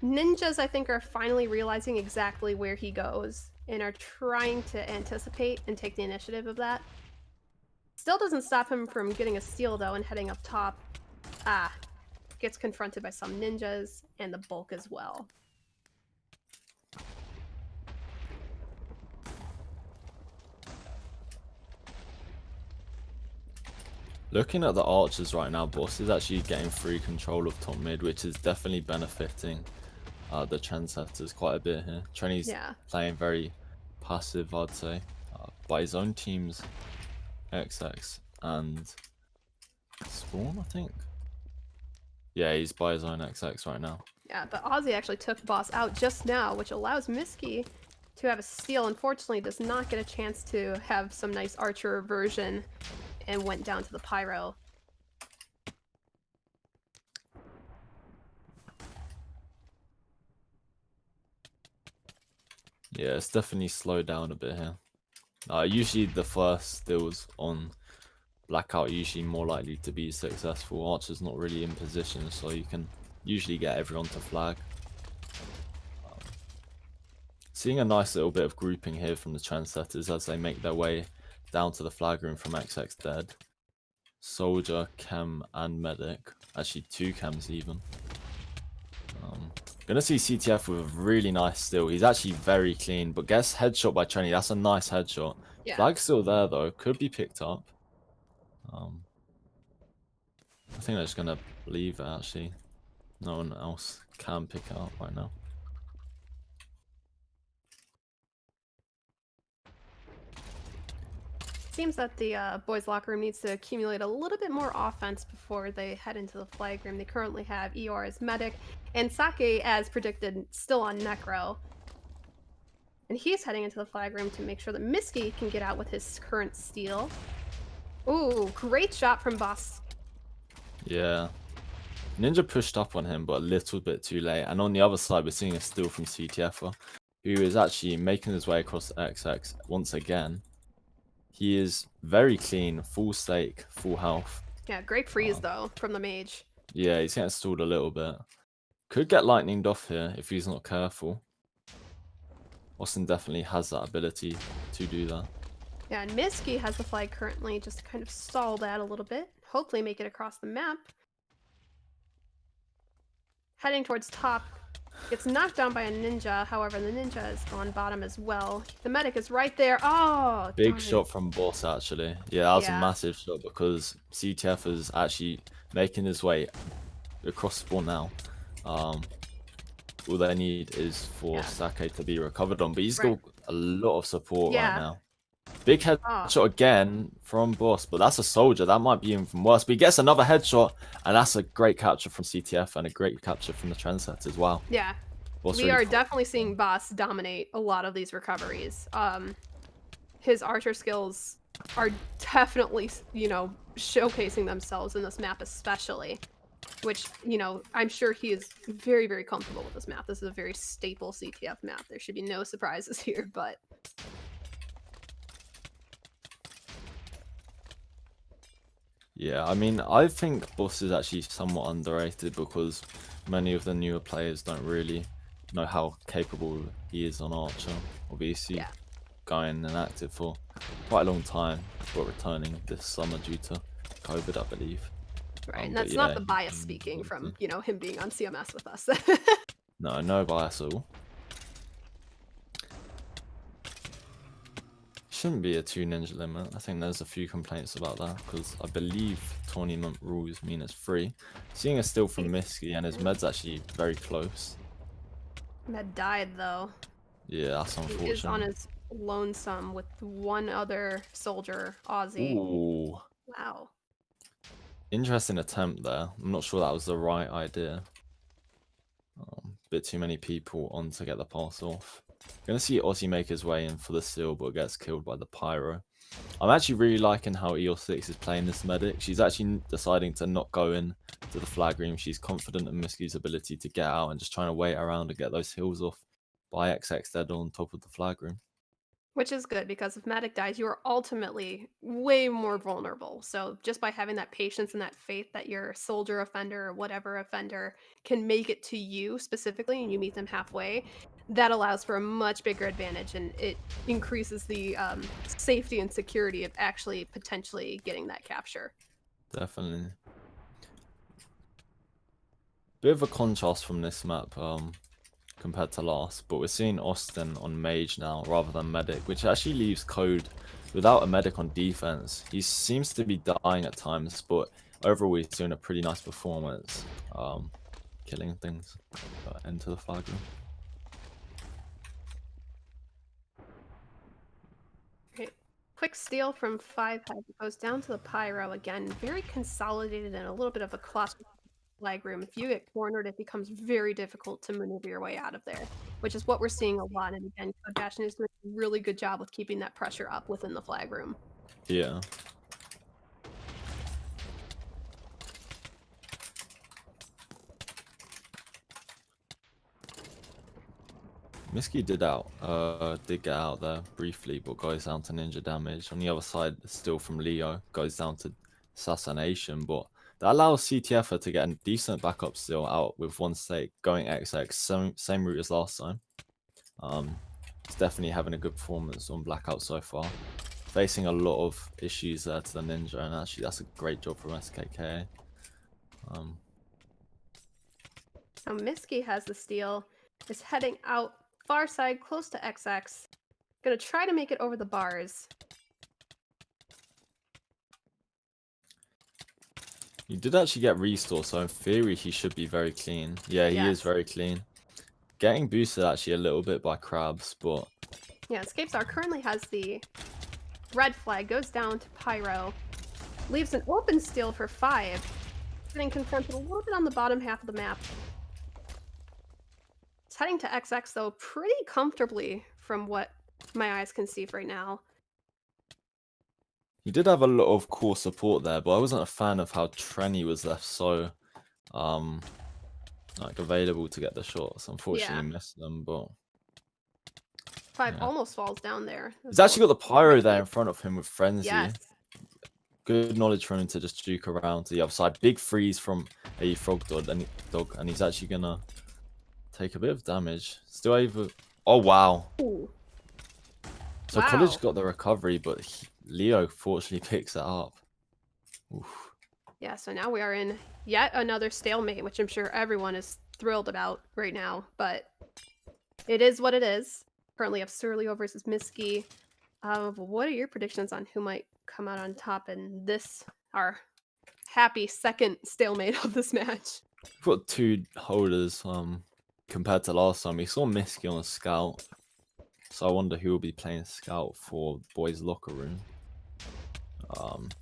Ninjas, I think, are finally realizing exactly where he goes and are trying to anticipate and take the initiative of that. Still doesn't stop him from getting a steal, though, and heading up top. Gets confronted by some ninjas and the bulk as well. Looking at the archers right now, Boss is actually getting free control of top mid, which is definitely benefiting the Trendsetters quite a bit here. Tourney's playing very passive, I'd say, by his own team's XX and Spawn, I think. Yeah, he's by his own XX right now. Yeah, but Ozzy actually took Boss out just now, which allows Misky to have a steal. Unfortunately, does not get a chance to have some nice archer reversion and went down to the pyro. Yeah, it's definitely slowed down a bit here. Usually the first steals on Blackout usually more likely to be successful. Archer's not really in position, so you can usually get everyone to flag. Seeing a nice little bit of grouping here from the Trendsetters as they make their way down to the flag room from XX dead. Soldier, Chem, and Medic. Actually, 2 Chems even. Gonna see CTF with a really nice steal. He's actually very clean, but gets headshot by Tourney. That's a nice headshot. Yeah. Flag's still there though. Could be picked up. I think they're just gonna believe it, actually. No one else can pick it up right now. Seems that the boys' locker room needs to accumulate a little bit more offense before they head into the flag room. They currently have Eeyore as medic, and Sake, as predicted, still on Necro. And he's heading into the flag room to make sure that Miski can get out with his current steal. Ooh, great shot from Boss. Yeah. Ninja pushed up on him, but a little bit too late. And on the other side, we're seeing a steal from CTF, who is actually making his way across XX once again. He is very clean, full stake, full health. Yeah, great freeze, though, from the mage. Yeah, he's getting stalled a little bit. Could get lightninged off here if he's not careful. Austin definitely has that ability to do that. Yeah, and Miski has the flag currently, just to kind of stall that a little bit. Hopefully make it across the map. Heading towards top. Gets knocked down by a ninja. However, the ninja is on bottom as well. The medic is right there. Oh, Big darn. shot from Boss, actually. Yeah, that was a massive shot because CTF is actually making his way across the board now. All they need is for Sake to be recovered on, but he's got a lot of support right now. Big headshot again from Boss, but that's a soldier. That might be even worse. But he gets another headshot, and that's a great capture from CTF and a great capture from the Trendsetters as well. Yeah. Boss We are definitely seeing Boss dominate a lot of these recoveries. His archer skills are definitely, you know, showcasing themselves in this map especially. Which, you know, I'm sure he is very, very comfortable with this map. This is a very staple CTF map. There should be no surprises here, but... Yeah, I mean, I think Boss is actually somewhat underrated because many of the newer players don't really know how capable he is on Archer. Obviously, going inactive for quite a long time, but returning this summer due to COVID, I believe. Right, and that's not the bias speaking from, you know, him being on CMS with us. No, no bias at all. Shouldn't be a 2 ninja limit. I think there's a few complaints about that because I believe tournament rules mean it's 3. Seeing a steal from Miski and his med's actually very close. Med died though. Yeah, that's unfortunate. He is on his lonesome with one other soldier, Aussie. Ooh. Wow. Interesting attempt there. I'm not sure that was the right idea. Bit too many people on to get the pass off. Gonna see Aussie make his way in for the steal, but gets killed by the pyro. I'm actually really liking how EO6 is playing this medic. She's actually deciding to not go in to the flag room. She's confident in Miski's ability to get out and just trying to wait around and get those heals off by XX dead on top of the flag room. Which is good because if Medic dies, you are ultimately way more vulnerable. So just by having that patience and that faith that your soldier offender or whatever offender can make it to you specifically and you meet them halfway, that allows for a much bigger advantage and it increases the safety and security of actually potentially getting that capture. Definitely. Bit of a contrast from this map compared to last, but we're seeing Austin on mage now rather than medic, which actually leaves Code without a medic on defense. He seems to be dying at times, but overall he's doing a pretty nice performance, killing things into the flag room. Quick steal from 5 head goes down to the pyro again. Very consolidated and a little bit of a cluster flag room. If you get cornered, it becomes very difficult to maneuver your way out of there, which is what we're seeing a lot. And again, Bastion is doing a really good job with keeping that pressure up within the flag room. Yeah. Miski did get out there briefly, but goes down to ninja damage. On the other side, still from Leo, goes down to assassination, but that allows CTF to get a decent backup still out with 1 stake, going XX, same route as last time. It's definitely having a good performance on Blackout so far. Facing a lot of issues there to the ninja, and actually that's a great job from SKK. So Miski has the steal, is heading out far side, close to XX. Gonna try to make it over the bars. He did actually get restore, so in theory he should be very clean. Yeah, he is Yes. very clean. Getting boosted actually a little bit by crabs, but Yeah, Escapestar currently has the red flag, goes down to Pyro, leaves an open steal for 5, getting confronted a little bit on the bottom half of the map. It's heading to XX though pretty comfortably from what my eyes can see right now. he did have a lot of core support there, but I wasn't a fan of how Trendsetters was left so like available to get the shots. Unfortunately, Yeah. missed them, but 5 yeah. almost falls down there. He's actually got the pyro Right there here. in front of him with Frenzy. Yes. Good knowledge for him to just juke around to the other side. Big freeze from a frog dog, and he's actually gonna take a bit of damage. Still able. Oh wow! Ooh. So Wow. College got the recovery, but Leo fortunately picks it up. Oof. Yeah, so now we are in yet another stalemate, which I'm sure everyone is thrilled about right now, but it is what it is. Currently have Surleo versus Miski. What are your predictions on who might come out on top in this, our happy second stalemate of this match? We've got 2 holders compared to last time. We saw Miski on a scout, so I wonder who will be playing scout for boys' locker room.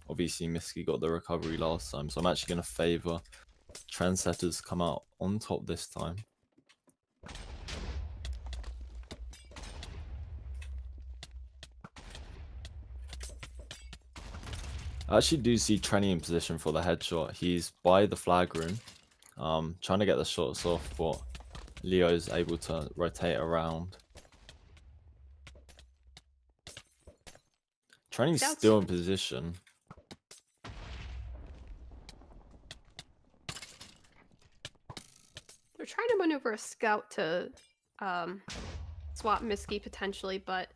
Obviously Miski got the recovery last time, so I'm actually going to favour Trendsetters come out on top this time. I actually do see Trenny in position for the headshot. He's by the flag room, trying to get the shots off, but Leo's able to rotate around. Trenny's still in position. They're trying to maneuver a scout to swap Miski potentially, but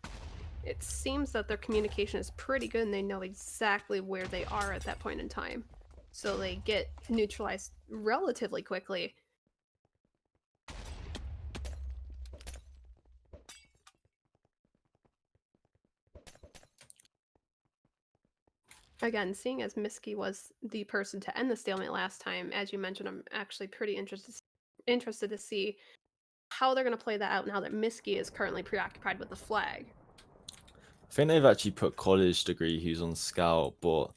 it seems that their communication is pretty good and they know exactly where they are at that point in time. So they get neutralized relatively quickly. Again, seeing as Miski was the person to end the stalemate last time, as you mentioned, I'm actually pretty interested to see how they're going to play that out now that Miski is currently preoccupied with the flag. I think they've actually put College Degree who's on scout, but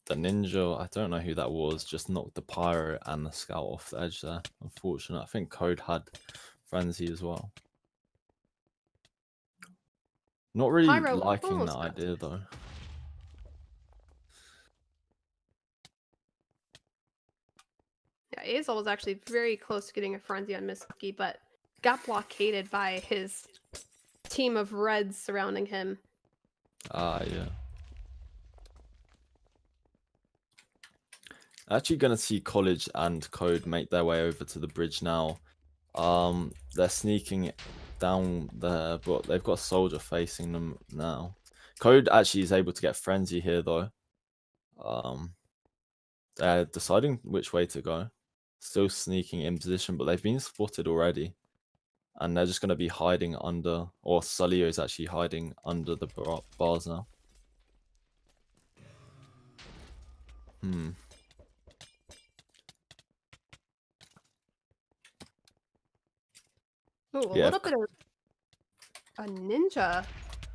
the ninja, I don't know who that was, just knocked the pyro and the scout off the edge there. Unfortunate. I think Code had Frenzy as well. Not really Pyro liking that almost got idea though. Yeah, Azel was actually very close to getting a frenzy on Miski, but got blockaded by his team of reds surrounding him. Yeah. Actually gonna see College and Code make their way over to the bridge now. They're sneaking down there, but they've got a soldier facing them now. Code actually is able to get Frenzy here though. They're deciding which way to go. Still sneaking in position, but they've been spotted already. And they're just going to be hiding under, or Sulio is actually hiding under the bars now. Ooh, a little bit of a ninja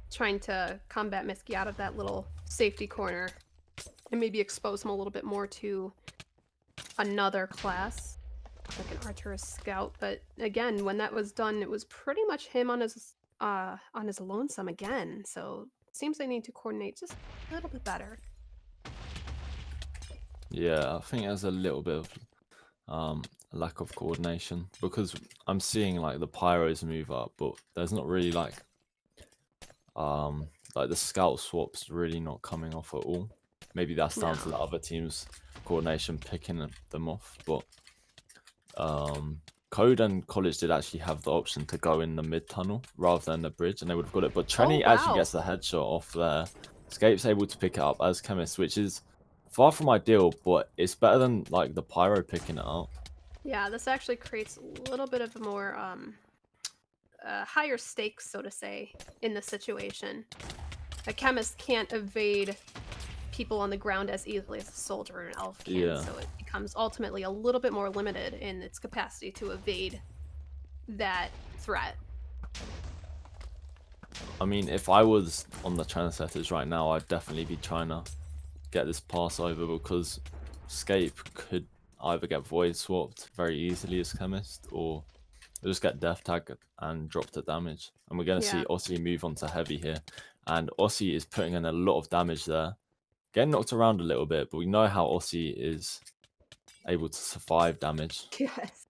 trying to combat Miski out of that little safety corner and maybe expose him a little bit more to another class, like an archer or scout. But again, when that was done, it was pretty much him on his lonesome again. So it seems they need to coordinate just a little bit better. Yeah, I think there's a little bit of lack of coordination because I'm seeing like the pyros move up, but there's not really like the scout swaps really not coming off at all. Maybe that's down to the other team's coordination picking them off, but Code and College did actually have the option to go in the mid tunnel rather than the bridge, and they would have got it. But Trenny actually gets the headshot off there. Escape's able to pick it up as Chemist, which is far from ideal, but it's better than like the pyro picking it up. Yeah, this actually creates a little bit of a more higher stakes, so to say, in the situation. A Chemist can't evade people on the ground as easily as a soldier or an elf can. Yeah. So it becomes ultimately a little bit more limited in its capacity to evade that threat. I mean, if I was on the Trendsetters right now, I'd definitely be trying to get this pass over because Scape could either get void swapped very easily as Chemist or just get death tag and drop the damage. And we're going to see Yeah. Aussie move on to heavy here. And Aussie is putting in a lot of damage there. Getting knocked around a little bit, but we know how Aussie is able to survive damage. Yes.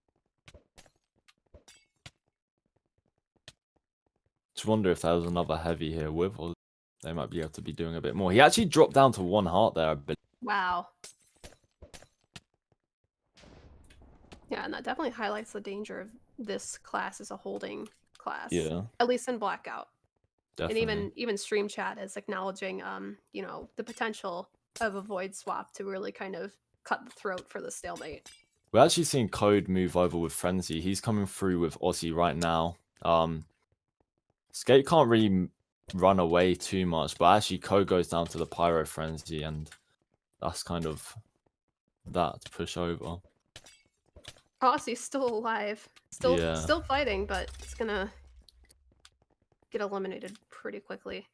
Just wonder if there was another heavy here with, or they might be able to be doing a bit more. He actually dropped down to 1 heart there, I believe. Wow. Yeah, and that definitely highlights the danger of this class as a holding class. Yeah, At least in Blackout. definitely. And even Stream Chat is acknowledging you know, the potential of a void swap to really kind of cut the throat for the stalemate. We're actually seeing Code move over with Frenzy. He's coming through with Aussie right now. Skate can't really run away too much, but actually Code goes down to the Pyro Frenzy, and that's kind of that to push over. Aussie's still alive. Yeah. Still fighting, but it's gonna get eliminated pretty quickly.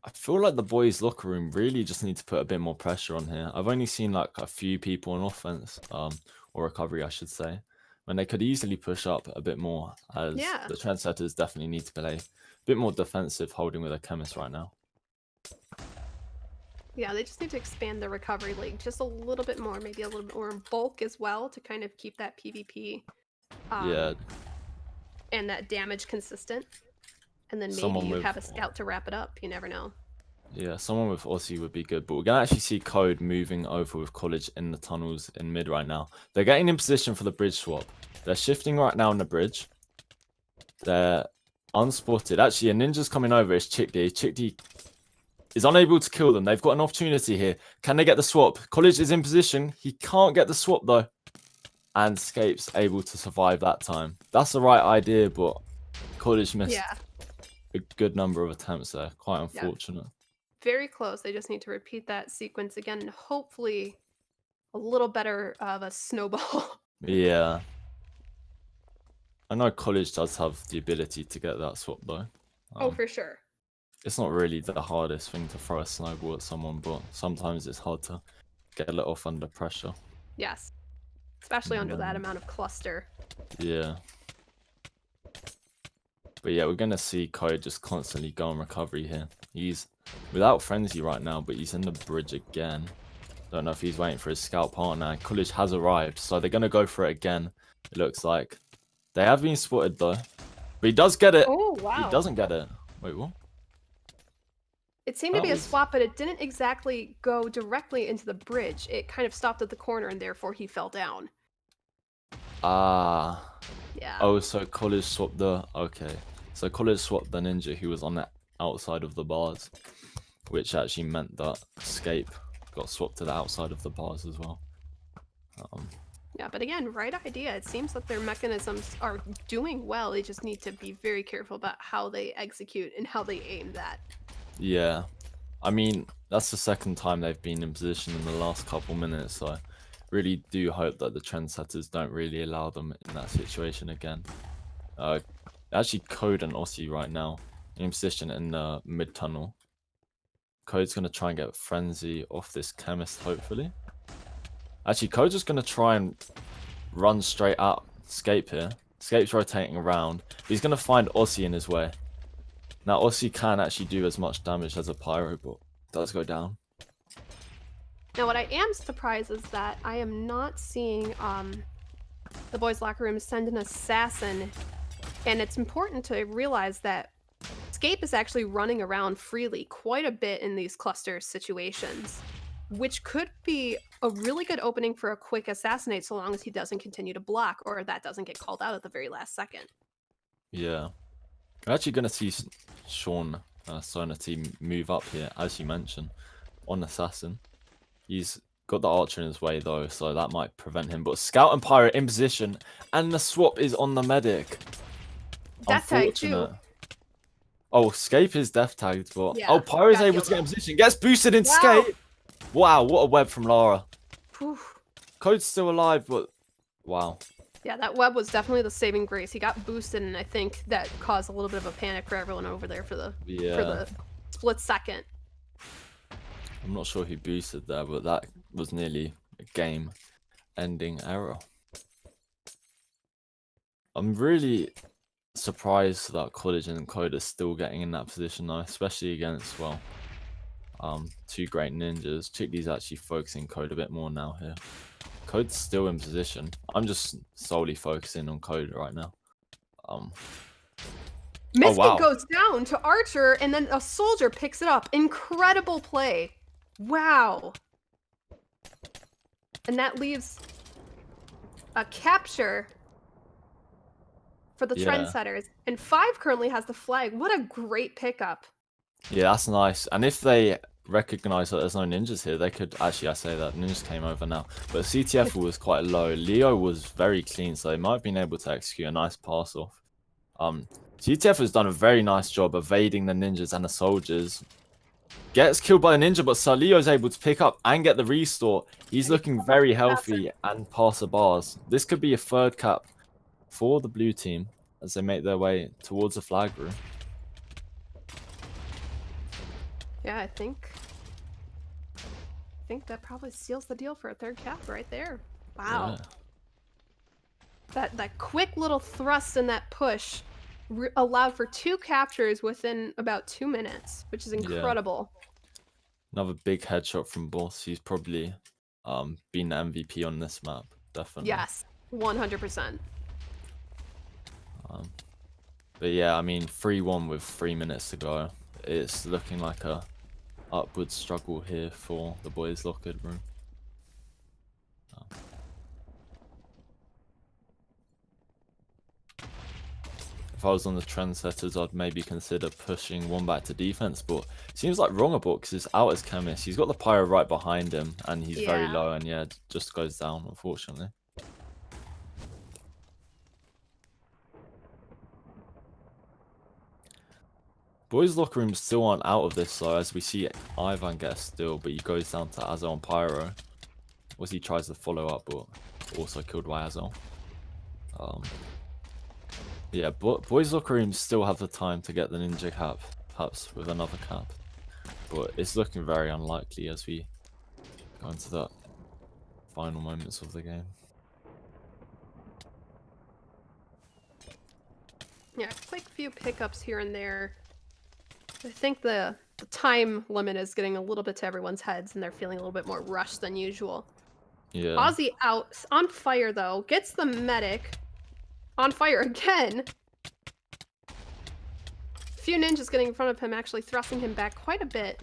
I feel like the boys' locker room really just need to put a bit more pressure on here. I've only seen like a few people on offense, or recovery, I should say, when they could easily push up a bit more, as Yeah. the Trendsetters definitely need to play a bit more defensive holding with a Chemist right now. Yeah, they just need to expand the recovery league just a little bit more, maybe a little bit more in bulk as well to kind of keep that PvP Yeah, and that damage consistent. And then maybe Someone you with- have a scout to wrap it up. You never know. yeah, someone with Aussie would be good, but we're gonna actually see Code moving over with College in the tunnels in mid right now. They're getting in position for the bridge swap. They're shifting right now in the bridge. They're unspotted. Actually, a ninja's coming over. It's Chickdee. Chickdee is unable to kill them. They've got an opportunity here. Can they get the swap? College is in position. He can't get the swap though. And Scape's able to survive that time. That's the right idea, but College missed Yeah, a good number of attempts there. Quite Yeah. unfortunate. very close. They just need to repeat that sequence again and hopefully a little better of a snowball. Yeah. I know College does have the ability to get that swap though. Oh, for sure. It's not really the hardest thing to throw a snowball at someone, but sometimes it's hard to get it off under pressure. Yes. Especially under that amount of cluster. Yeah. But yeah, we're going to see Code just constantly go on recovery here. He's without Frenzy right now, but he's in the bridge again. Don't know if he's waiting for his scout partner. College has arrived, so they're going to go for it again, it looks like. They have been spotted though. But he does get it. Oh, wow. He doesn't get it. Wait, what? It seemed to be a was- swap, but it didn't exactly go directly into the bridge. It kind of stopped at the corner, and therefore he fell down. Ah. Yeah. Oh, so College swapped the... Okay. So College swapped the ninja who was on the outside of the bars, which actually meant that Escape got swapped to the outside of the bars as well. Yeah, but again, right idea. It seems that their mechanisms are doing well. They just need to be very careful about how they execute and how they aim that. Yeah. I mean, that's the second time they've been in position in the last couple minutes, so I really do hope that the Trendsetters don't really allow them in that situation again. Actually, Code and Aussie right now in position in the mid tunnel. Code's going to try and get Frenzy off this Chemist, hopefully. Actually, Code's just going to try and run straight at Escape here. Escape's rotating around. But he's going to find Aussie in his way. Now, Aussie can actually do as much damage as a Pyro, but does go down. Now, what I am surprised is that I am not seeing the boys' locker room send an assassin. And it's important to realize that Escape is actually running around freely quite a bit in these cluster situations, which could be a really good opening for a quick assassinate so long as he doesn't continue to block or that doesn't get called out at the very last second. Yeah. We're actually going to see Sean Sonity move up here, as you mentioned, on Assassin. He's got the Archer in his way, though, so that might prevent him. But Scout and Pyro in position, and the swap is on the Medic. That tag too. Unfortunate. Oh, Scape is death tagged, but Yeah, oh, Pyro's gotta able heal to get in that. position. Gets boosted in Wow. Scape. Wow, what a web from Lara. Whew. Code's still alive, but wow. Yeah, that web was definitely the saving grace. He got boosted, and I think that caused a little bit of a panic for everyone over there for the Yeah. split second. I'm not sure who boosted there, but that was nearly a game-ending error. I'm really surprised that College and Code are still getting in that position though, especially against, well, two great ninjas. Chicklee's actually focusing Code a bit more now here. Code's still in position. I'm just solely focusing on Code right now. Misky wow. goes down to Archer, and then a soldier picks it up. Incredible play. Wow. And that leaves a capture for the Yeah. Trendsetters. And 5 currently has the flag. What a great pickup. Yeah, that's nice. And if they recognize that there's no ninjas here, they could actually, I say that ninjas came over now, but CTF was quite low. Leo was very clean, so they might have been able to execute a nice pass off. CTF has done a very nice job evading the ninjas and the soldiers. Gets killed by a ninja, but Salio is able to pick up and get the restore. He's looking very healthy and past the bars. This could be a third cap for the blue team as they make their way towards the flag room. Yeah, I think that probably seals the deal for a third cap right there. Wow. Yeah. That quick little thrust and that push allowed for 2 captures within about 2 minutes, which is incredible. Yeah. Another big headshot from Boss. He's probably been the MVP on this map, definitely. Yes, 100%. But yeah, I mean, 3-1 with 3 minutes to go. It's looking like a upward struggle here for the boys' locker room. If I was on the Trendsetters, I'd maybe consider pushing one back to defense, but it seems like Wrongabooks is out as chemist. He's got the pyro right behind him, and he's very low, and yeah, just goes down, unfortunately. Boys' locker room still aren't out of this, though, as we see Ivan get a steal, but he goes down to Azel and Pyro. Was he tries to follow up, but also killed by Azel. Yeah, boys' locker rooms still have the time to get the ninja cap, perhaps with another cap. But it's looking very unlikely as we go into the final moments of the game. Yeah, quick few pickups here and there. I think the time limit is getting a little bit to everyone's heads, and they're feeling a little bit more rushed than usual. Yeah. Ozzy out, on fire though, gets the medic. On fire again. A few ninjas getting in front of him, actually thrusting him back quite a bit.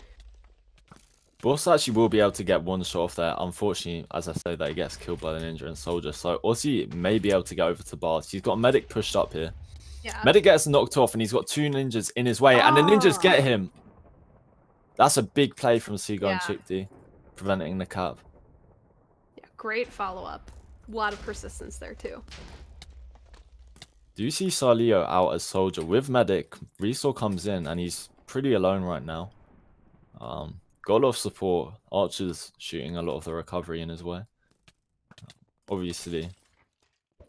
Boss actually will be able to get one shot off there. Unfortunately, as I say, that he gets killed by the ninja and soldier. So Ozzy may be able to get over to bars. He's got a medic pushed up here. Yeah. Medic gets knocked off, and he's got 2 ninjas in his way, and the ninjas get him. That's a big play from Seagull and Chickdee, preventing the cap. Yeah, great follow-up. A lot of persistence there, too. Do you see Salio out as soldier with medic? Restore comes in, and he's pretty alone right now. Got a lot of support. Archer's shooting a lot of the recovery in his way. Obviously,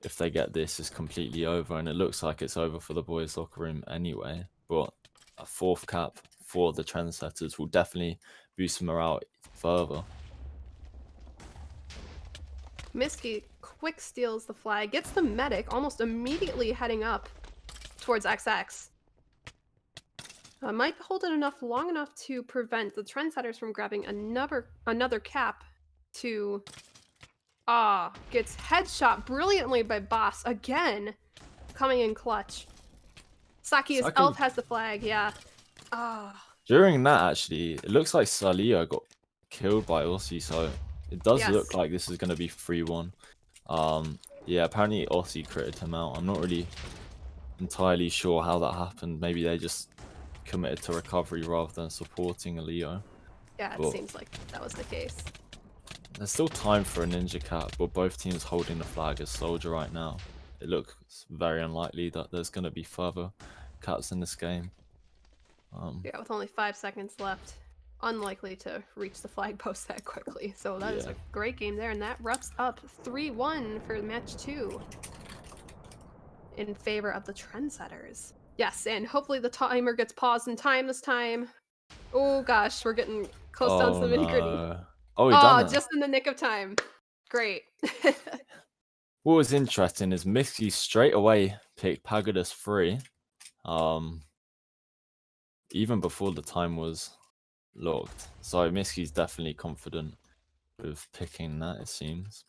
if they get this, it's completely over, and it looks like it's over for the boys' locker room anyway. But a 4th cap for the Trendsetters will definitely boost morale further. Misky quick steals the flag, gets the medic almost immediately heading up towards XX. Might hold it long enough to prevent the Trendsetters from grabbing another cap to... gets headshot brilliantly by Boss again, coming in clutch. Saki's elf has the flag, yeah. During that, actually, it looks like Salio got killed by Aussie, so it does look like this is going to be 3-1. Yeah, apparently Aussie critted him out. I'm not really entirely sure how that happened. Maybe they just committed to recovery rather than supporting a Leo. Yeah, it seems like that was the case. There's still time for a ninja cap, but both teams holding the flag as soldier right now. It looks very unlikely that there's going to be further caps in this game. Yeah, with only 5 seconds left, unlikely to reach the flag post that quickly. So that is Yeah. a great game there, and that wraps up 3-1 for match 2 in favor of the Trendsetters. Yes, and hopefully the timer gets paused in time this time. Oh gosh, we're getting close down to Oh the nitty-gritty. no. Oh, he done Oh, it. just in the nick of time. Great. What was interesting is Mixie straight away picked Pagodas 3. Even before the time was logged. So Miski's definitely confident with picking that, it seems.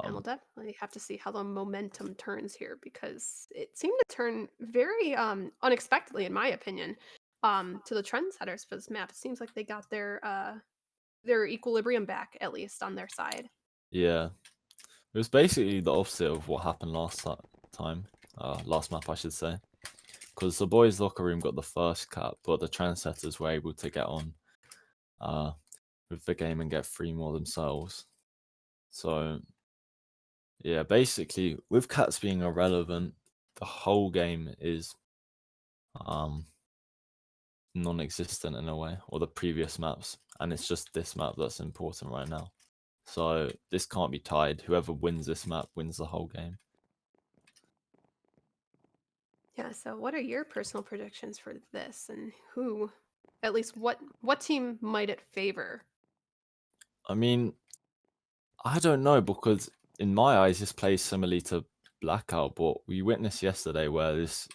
And we'll definitely have to see how the momentum turns here because it seemed to turn very unexpectedly, in my opinion, to the Trendsetters for this map. It seems like they got their equilibrium back, at least on their side. Yeah. It was basically the opposite of what happened last map, I should say. Because the boys' locker room got the first cap, but the Trendsetters were able to get on with the game and get 3 more themselves. So, yeah, basically, with cats being irrelevant, the whole game is non-existent in a way, or the previous maps, and it's just this map that's important right now. So this can't be tied. Whoever wins this map wins the whole game. Yeah. So, what are your personal predictions for this, and who, at least, what team might it favor? I mean, I don't know, because in my eyes this plays similarly to Blackout, but we witnessed yesterday where this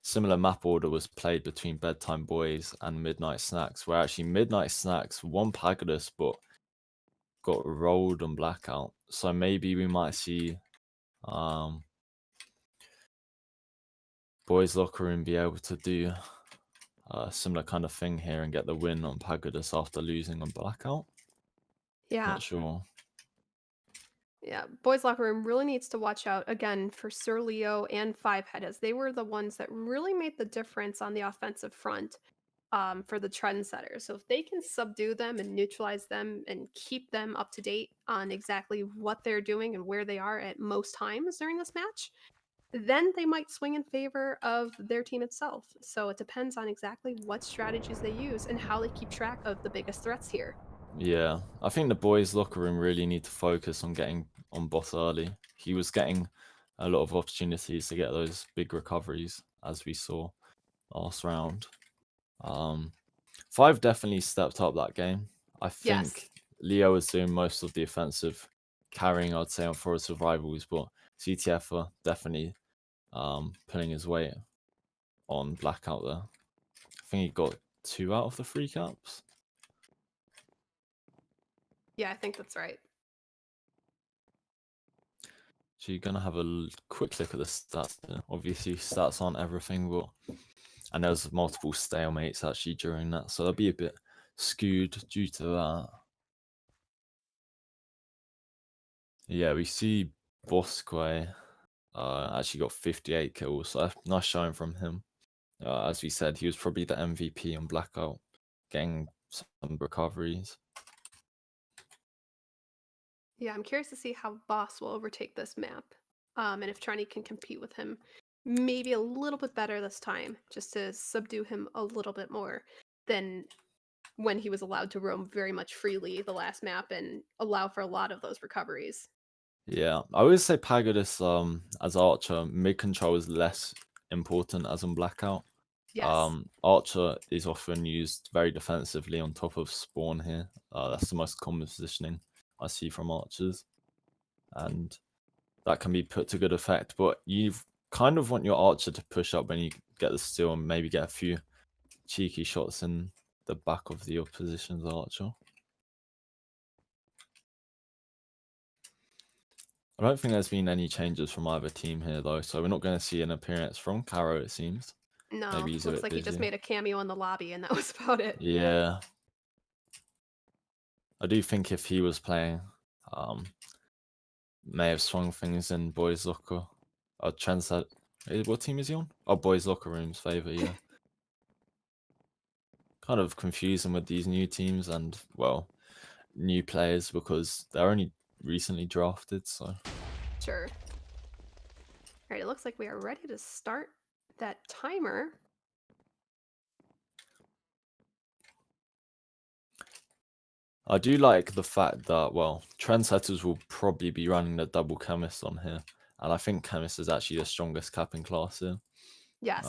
similar map order was played between Bedtime Boys and Midnight Snacks, where actually Midnight Snacks won Pagodas but got rolled on Blackout. So maybe we might see Boys Locker Room be able to do a similar kind of thing here and get the win on Pagodas after losing on Blackout. Yeah. Not sure. Yeah, boys' locker room really needs to watch out again for Sir Leo and Fivehead, as they were the ones that really made the difference on the offensive front for the Trendsetters. So if they can subdue them and neutralize them and keep them up to date on exactly what they're doing and where they are at most times during this match, then they might swing in favor of their team itself. So it depends on exactly what strategies they use and how they keep track of the biggest threats here. Yeah, I think the boys' locker room really need to focus on getting on Boss early. He was getting a lot of opportunities to get those big recoveries, as we saw last round. Five definitely stepped up that game. I Yes. think Leo was doing most of the offensive carrying, I'd say, on Forest of Rivals, but CTF are definitely pulling his weight on Blackout there. I think he got 2 out of the 3 caps. Yeah, I think that's right. So you're going to have a quick look at the stats here. Obviously, stats aren't everything, but... And there was multiple stalemates actually during that, so they'll be a bit skewed due to that. Yeah, we see Bosque actually got 58 kills, so nice showing from him. As we said, he was probably the MVP on Blackout, getting some recoveries. Yeah, I'm curious to see how Boss will overtake this map. And if Tourney can compete with him maybe a little bit better this time, just to subdue him a little bit more than when he was allowed to roam very much freely the last map and allow for a lot of those recoveries. Yeah, I would say Pagodas as Archer, mid control is less important as on Blackout. Yes. Archer is often used very defensively on top of Spawn here. That's the most common positioning I see from Archers, and that can be put to good effect. But you kind of want your Archer to push up when you get the steal and maybe get a few cheeky shots in the back of the opposition's Archer. I don't think there's been any changes from either team here, though, so we're not going to see an appearance from Caro, it seems. No, Maybe he's a looks bit like he just busy. made a cameo in the lobby and that was about it. Yeah. I do think if he was playing, may have swung things in Boys Locker. Trendset. What team is he on? Oh, Boys Locker Room's favour, yeah. Kind of confusing with these new teams and, well, new players because they're only recently drafted, so... Sure. All right, it looks like we are ready to start that timer. I do like the fact that, well, Trendsetters will probably be running the double Chemist on here. And I think Chemist is actually the strongest cap in class here. Yes.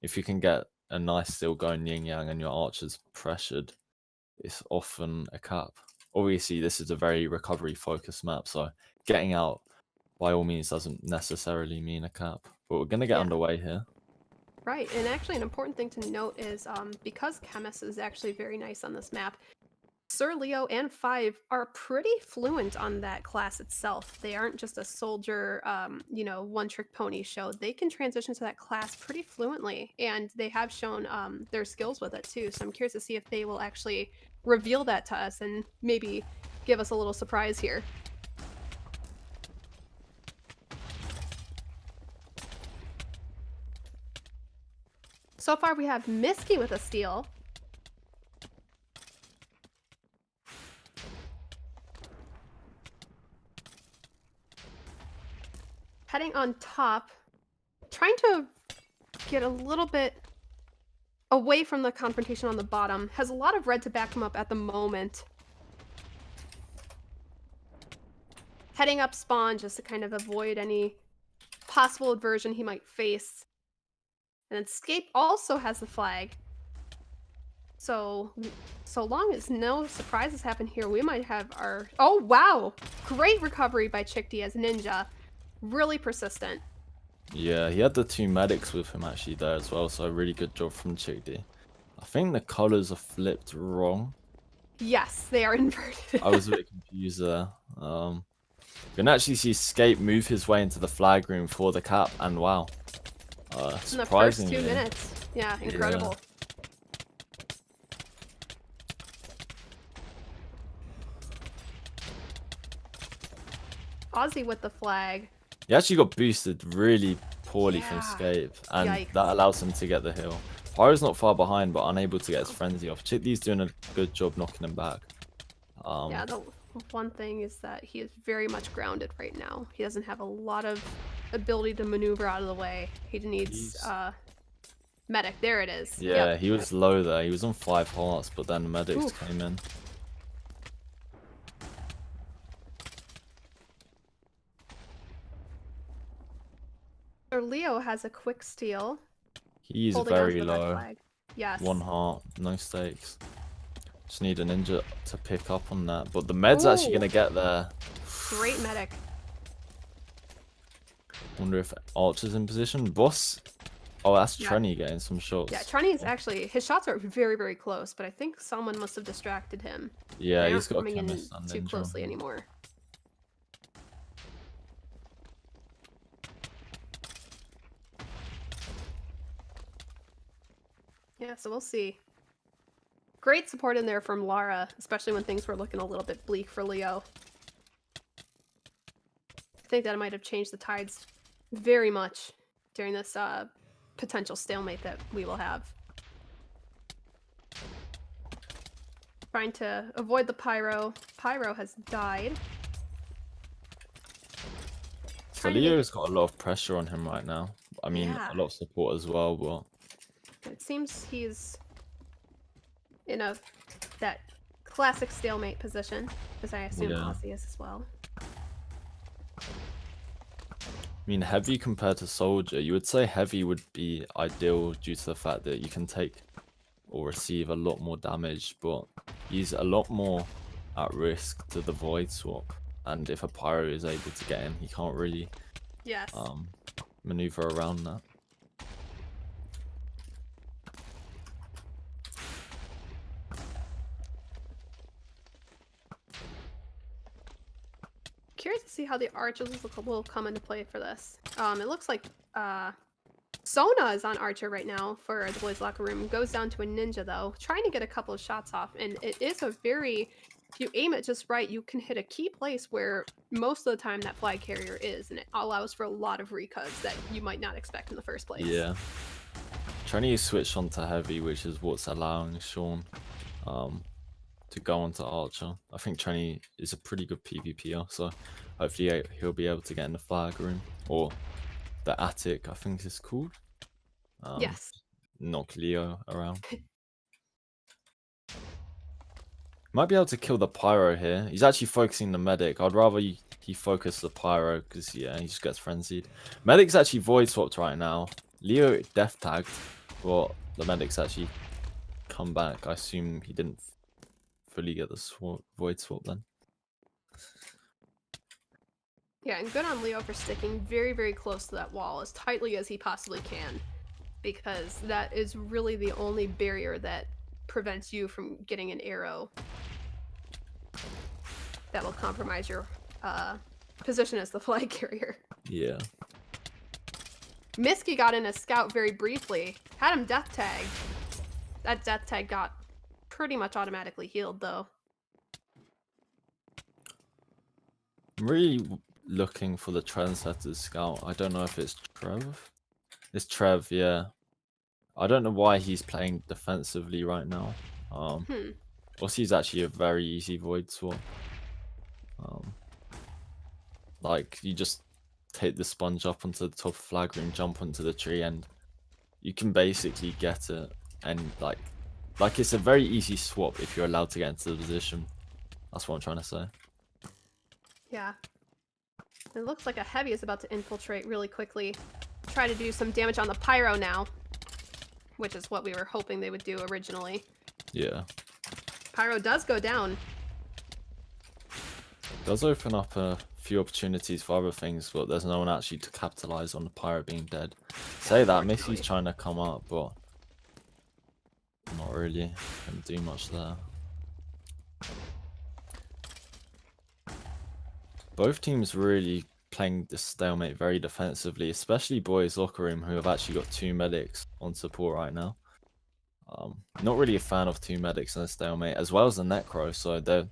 If you can get a nice steal going yin yang and your archers pressured, it's often a cap. Obviously, this is a very recovery focused map, so getting out by all means doesn't necessarily mean a cap. But we're gonna get Yeah. underway here. Right, and actually an important thing to note is because Chemist is actually very nice on this map, Sir Leo and Five are pretty fluent on that class itself. They aren't just a soldier, one-trick pony show. They can transition to that class pretty fluently, and they have shown their skills with it too. So I'm curious to see if they will actually reveal that to us and maybe give us a little surprise here. So far, we have Misky with a steal. Heading on top, trying to get a little bit away from the confrontation on the bottom. Has a lot of red to back him up at the moment. Heading up spawn just to kind of avoid any possible aversion he might face. And Escape also has the flag. So long as no surprises happen here, we might have our... Oh, wow! Great recovery by Chickdee as Ninja. Really persistent. Yeah, he had the 2 medics with him actually there as well, so a really good job from Chickdee. I think the colors are flipped wrong. Yes, they are inverted. I was a bit confused there. You can actually see Escape move his way into the flag room for the cap, and wow. In the first 2 Surprisingly, minutes. Yeah, incredible. Aussie with the flag. he actually got boosted really poorly from Yeah. Escape, and Yikes. that allows him to get the hill. Pyro's not far behind, but unable to get his frenzy off. Chickdee's doing a good job knocking him back. Yeah, the one thing is that he is very much grounded right now. He doesn't have a lot of ability to maneuver out of the way. He needs medic. There it is. Yeah, Yep. he was low there. He was on 5 hearts, but then the medics Oof. came in. Sir Leo has a quick steal. He's holding very onto the red low. flag. Yes. 1 heart, no stakes. Just need a ninja to pick up on that. But the med's actually Ooh. going to get there. Great medic. Wonder if Archer's in position. Boss. Oh, that's Yeah. Tourney getting some shots. Yeah, Tourney is actually... His shots are very, very close, but I think someone must have distracted him. Yeah, They he's aren't got a coming in chemist and too ninja. closely anymore. Yeah, so we'll see. Great support in there from Lara, especially when things were looking a little bit bleak for Leo. I think that might have changed the tides very much during this potential stalemate that we will have. Trying to avoid the pyro. Pyro has died. So Trying to get- Leo's got a lot of pressure on him right now. I mean, Yeah. a lot of support as well, but It seems he's in that classic stalemate position, as I assume Yeah. Aussie is as well. I mean, heavy compared to soldier, you would say heavy would be ideal due to the fact that you can take or receive a lot more damage, but he's a lot more at risk to the void swap. And if a pyro is able to get in, he can't really Yes. maneuver around that. Curious to see how the archers will come into play for this. It looks like Sona is on Archer right now for the boys' locker room. Goes down to a ninja though, trying to get a couple of shots off, and it is a very... If you aim it just right, you can hit a key place where most of the time that flag carrier is, and it allows for a lot of recos that you might not expect in the first place. Yeah. Trendsetters switched onto heavy, which is what's allowing Sean to go onto Archer. I think Trendsetters is a pretty good PvPer, so hopefully he'll be able to get in the flag room, or the attic, I think it's called. Yes. Knock Leo around. Might be able to kill the pyro here. He's actually focusing the medic. I'd rather he focus the pyro because yeah, he just gets frenzied. Medic's actually void swapped right now. Leo death tagged, but the medic's actually come back. I assume he didn't fully get the void swap then. Yeah, and good on Leo for sticking very, very close to that wall as tightly as he possibly can, because that is really the only barrier that prevents you from getting an arrow that will compromise your position as the flag carrier. Yeah. Miski got in a scout very briefly, had him death tagged. That death tag got pretty much automatically healed though. I'm really looking for the Trendsetters scout. I don't know if it's Trev. It's Trev, yeah. I don't know why he's playing defensively right now. Also, he's actually a very easy void swap. Like, you just take the sponge up onto the top flag ring, jump onto the tree, and you can basically get it. And like it's a very easy swap if you're allowed to get into the position. That's what I'm trying to say. Yeah. It looks like a heavy is about to infiltrate really quickly. Try to do some damage on the pyro now, which is what we were hoping they would do originally. Yeah. Pyro does go down. Does open up a few opportunities for other things, but there's no one actually to capitalize on the pyro being dead. Say that, Missy's trying to come up, but not really gonna do much there. Both teams really playing this stalemate very defensively, especially boys locker room who have actually got 2 medics on support right now. Not really a fan of 2 medics in a stalemate, as well as the necro, so they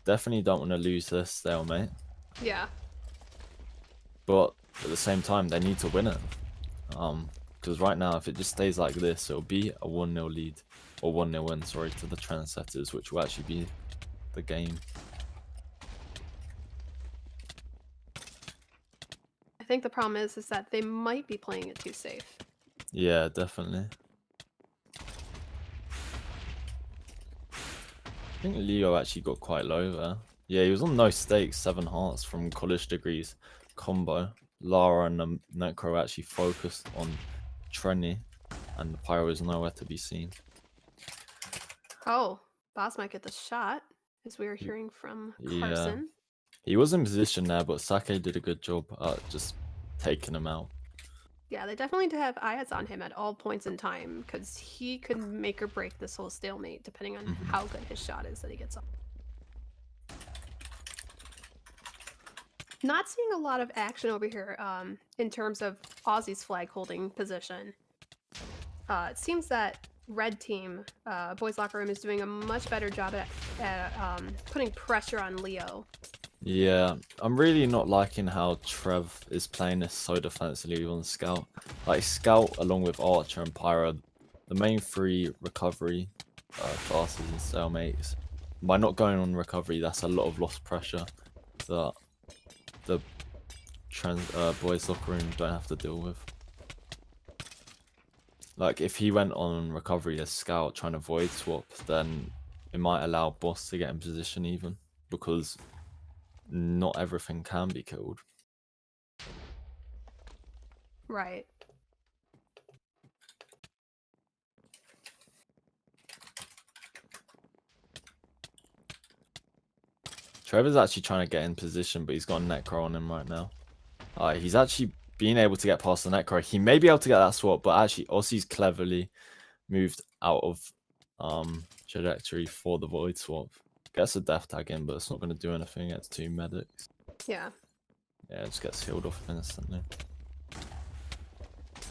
definitely don't want to lose this stalemate. Yeah. But at the same time, they need to win it. Because right now, if it just stays like this, it'll be a 1-0 lead, or 1-0 win, sorry, to the Trendsetters, which will actually be the game. I think the problem is that they might be playing it too safe. Yeah, definitely. I think Leo actually got quite low there. Yeah, he was on no stakes, 7 hearts from college degrees combo. Lara and the Necro actually focused on Tourney, and the Pyro is nowhere to be seen. Oh, Boss might get the shot, as we were hearing from Carson. Yeah. He was in position there, but Sake did a good job at just taking him out. Yeah, they definitely need to have eyes on him at all points in time, because he could make or break this whole stalemate, depending on how good his shot is that he gets off. Not seeing a lot of action over here in terms of Aussie's flag holding position. It seems that red team, boys locker room, is doing a much better job at putting pressure on Leo. Yeah, I'm really not liking how Trev is playing this so defensively on Scout. Like, Scout along with Archer and Pyro, the main 3 recovery classes and stalemates. By not going on recovery, that's a lot of lost pressure that the boys locker room don't have to deal with. Like, if he went on recovery as Scout trying to void swap, then it might allow Boss to get in position even, because not everything can be killed. Right. Trevor's actually trying to get in position, but he's got a Necro on him right now. He's actually being able to get past the Necro. He may be able to get that swap, but actually Aussie's cleverly moved out of trajectory for the void swap. Gets a death tag in, but it's not going to do anything. It's 2 medics. Yeah. Yeah, it just gets healed off instantly.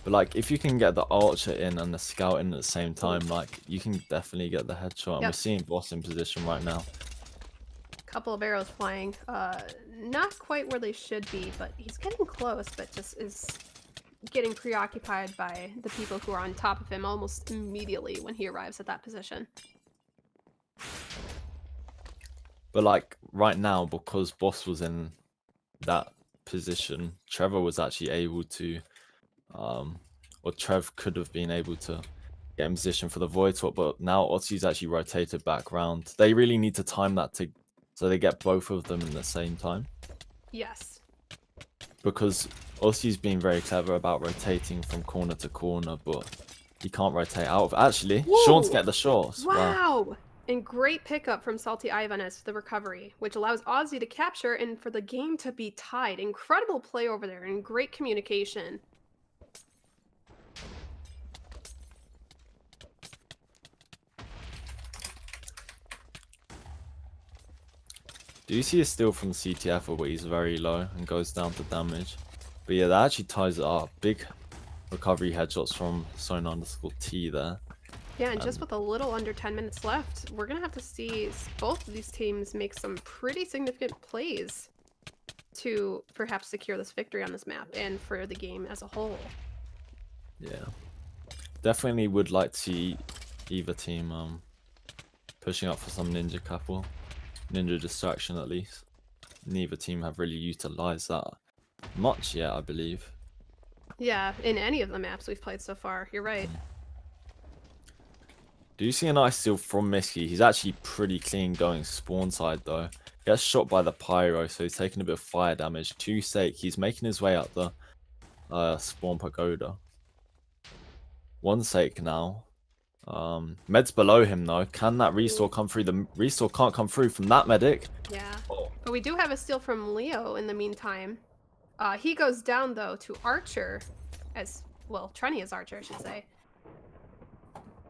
But like, if you can get the Archer in and the Scout in at the same time, like, you can definitely get the headshot. And we're seeing Boss in position right now. Couple of arrows flying. Not quite where they should be, but he's getting close, but just is getting preoccupied by the people who are on top of him almost immediately when he arrives at that position. But like, right now, because Boss was in that position, Trevor was actually able to, or Trev could have been able to get in position for the void swap, but now Otzi's actually rotated back round. They really need to time that so they get both of them in the same time. Yes. Because Otzi's been very clever about rotating from corner to corner, but he can't rotate out of. Actually, Whoa! Sean's get the shots. Wow! And great pickup from Salty Ivan as the recovery, which allows Ozzy to capture and for the game to be tied. Incredible play over there and great communication. Do you see a steal from CTF where he's very low and goes down to damage? But yeah, that actually ties it up. Big recovery headshots from Sona_T there. Yeah, and just with a little under 10 minutes left, we're going to have to see both of these teams make some pretty significant plays to perhaps secure this victory on this map and for the game as a whole. Yeah. Definitely would like to see either team pushing up for some ninja couple. Ninja distraction at least. Neither team have really utilized that much yet, I believe. Yeah, in any of the maps we've played so far, you're right. Do you see a nice steal from Misky? He's actually pretty clean going spawn side though. Gets shot by the pyro, so he's taking a bit of fire damage. 2 sake, he's making his way up the spawn pagoda. 1 sake now. Med's below him though. Can that restore come through? The restore can't come through from that medic. Yeah. Oh. But we do have a steal from Leo in the meantime. He goes down though to Archer well, Tourney is Archer, I should say.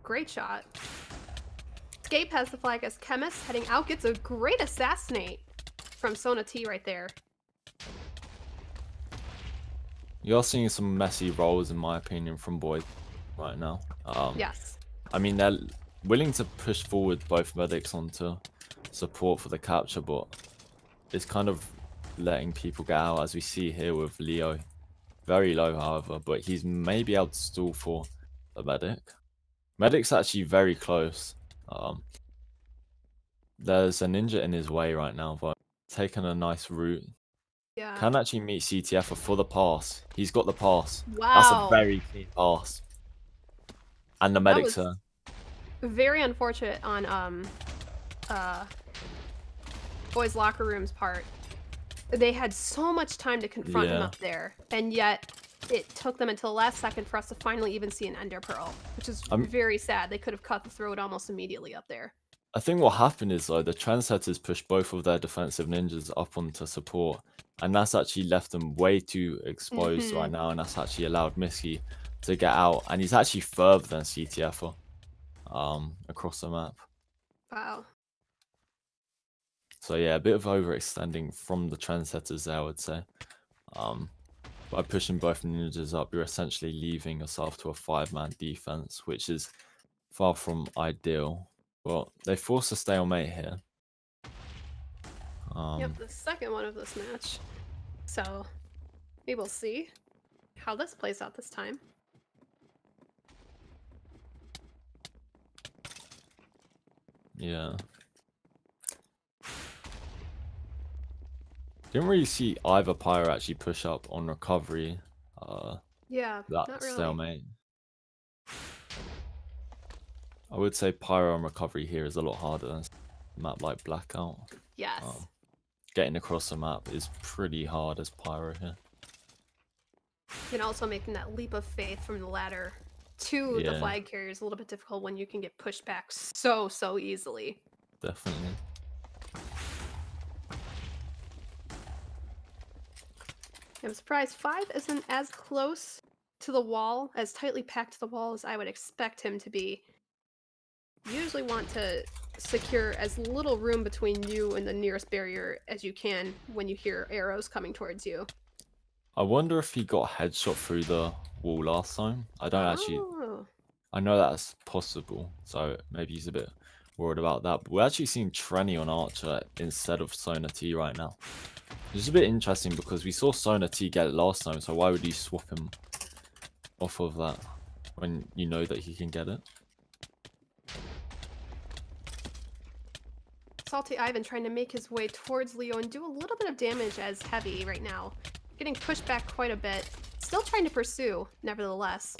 Great shot. Escape has the flag as Chemist heading out, gets a great assassinate from Sona_T right there. You're seeing some messy rolls in my opinion from Boyd right now. Yes. I mean, they're willing to push forward both medics onto support for the capture, but it's kind of letting people get out, as we see here with Leo. Very low, however, but he's maybe able to stall for the medic. Medic's actually very close. There's a ninja in his way right now, but taking a nice route. Yeah. Can actually meet CTF for the pass. He's got the pass. Wow. That's a very clean pass. And the medics are very unfortunate on boys' locker room's part. They had so much time to confront him up there, and yet it took them until the last second for us to finally even see an Ender Pearl, which is very sad. They could have cut the throat almost immediately up there. I think what happened is though, the Trendsetters pushed both of their defensive ninjas up onto support, and that's actually left them way too exposed right now, and that's actually allowed Misky to get out, and he's actually further than CTF across the map. Wow. So yeah, a bit of overextending from the Trendsetters there, I would say. By pushing both ninjas up, you're essentially leaving yourself to a 5-man defense, which is far from ideal. But they force a stalemate here. Yep, the second one of this match. So we will see how this plays out this time. Yeah. Didn't really see either pyro actually push up on recovery. Yeah, that not really. stalemate. I would say pyro on recovery here is a lot harder than a map like Blackout. Yes. Getting across the map is pretty hard as pyro here. And also making that leap of faith from the ladder to the flag carrier is a little bit difficult when you can get pushed back so easily. Definitely. I'm surprised 5 isn't as close to the wall, as tightly packed to the wall as I would expect him to be. You usually want to secure as little room between you and the nearest barrier as you can when you hear arrows coming towards you. I wonder if he got a headshot through the wall last time. I don't actually... I know that's possible, so maybe he's a bit worried about that. But we're actually seeing Tourney on Archer instead of Sona_T right now. It's a bit interesting because we saw Sona_T get it last time, so why would you swap him off of that when you know that he can get it? Salty Ivan trying to make his way towards Leo and do a little bit of damage as Heavy right now. Getting pushed back quite a bit. Still trying to pursue, nevertheless.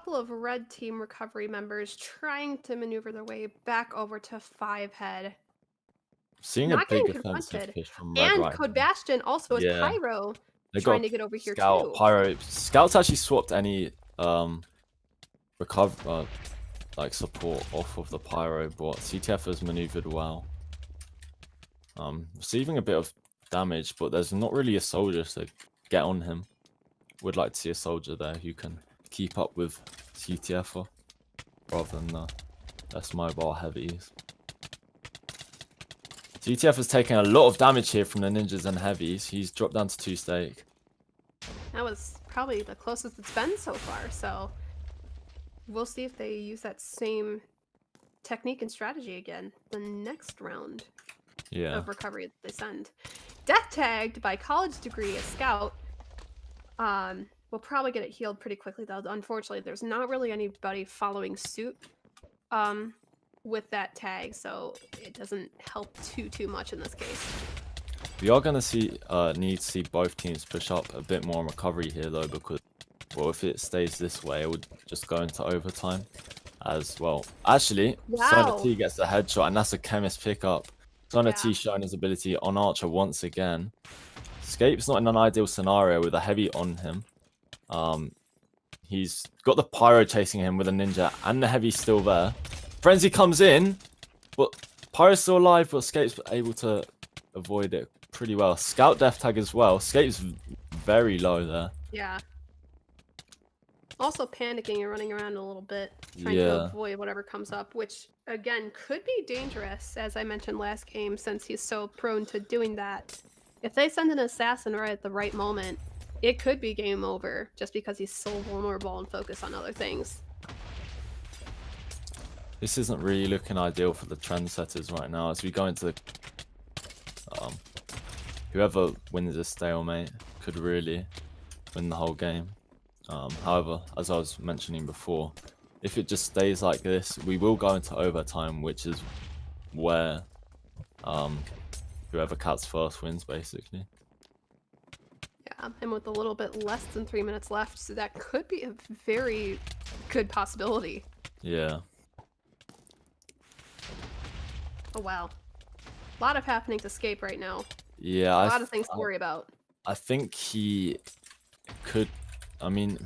couple of red team recovery members trying to maneuver their way back over to 5 head. Seeing a Not big getting defensive confronted. push from red And right Code here. Bastion also has Yeah. Pyro They trying got to get over here Scout, too. Pyro. Scout's actually swapped any recover like support off of the Pyro bot. CTF has maneuvered well. Receiving a bit of damage, but there's not really a soldier to get on him. Would like to see a soldier there who can keep up with CTF rather than the less mobile heavies. CTF has taken a lot of damage here from the ninjas and heavies. He's dropped down to 2 stake. That was probably the closest it's been so far, so we'll see if they use that same technique and strategy again the next round of recovery that they send. Death tagged by college degree, a scout. We'll probably get it healed pretty quickly though. Unfortunately, there's not really anybody following suit with that tag, so it doesn't help too much in this case. We are going to see need to see both teams push up a bit more on recovery here though, because well, if it stays this way, it would just go into overtime as well. Actually, Sona T gets the headshot, and that's a chemist pickup. Sona T showing his ability on Archer once again. Escape's not in an ideal scenario with a heavy on him. He's got the Pyro chasing him with a ninja, and the heavy's still there. Frenzy comes in, but Pyro's still alive, but Escape's able to avoid it pretty well. Scout death tag as well. Escape's very low there. Yeah. Also panicking and running around a little bit, trying to avoid whatever comes up, which again could be dangerous, as I mentioned last game, since he's so prone to doing that. If they send an assassin right at the right moment, it could be game over, just because he's so vulnerable and focused on other things. This isn't really looking ideal for the Trendsetters right now, as we go into the whoever wins this stalemate could really win the whole game. However, as I was mentioning before, if it just stays like this, we will go into overtime, which is where whoever cats first wins, basically. Yeah, and with a little bit less than 3 minutes left, so that could be a very good possibility. Yeah. Oh wow. A lot of happening to Escape right now. Yeah, a lot of things to worry about. I think he could, I mean,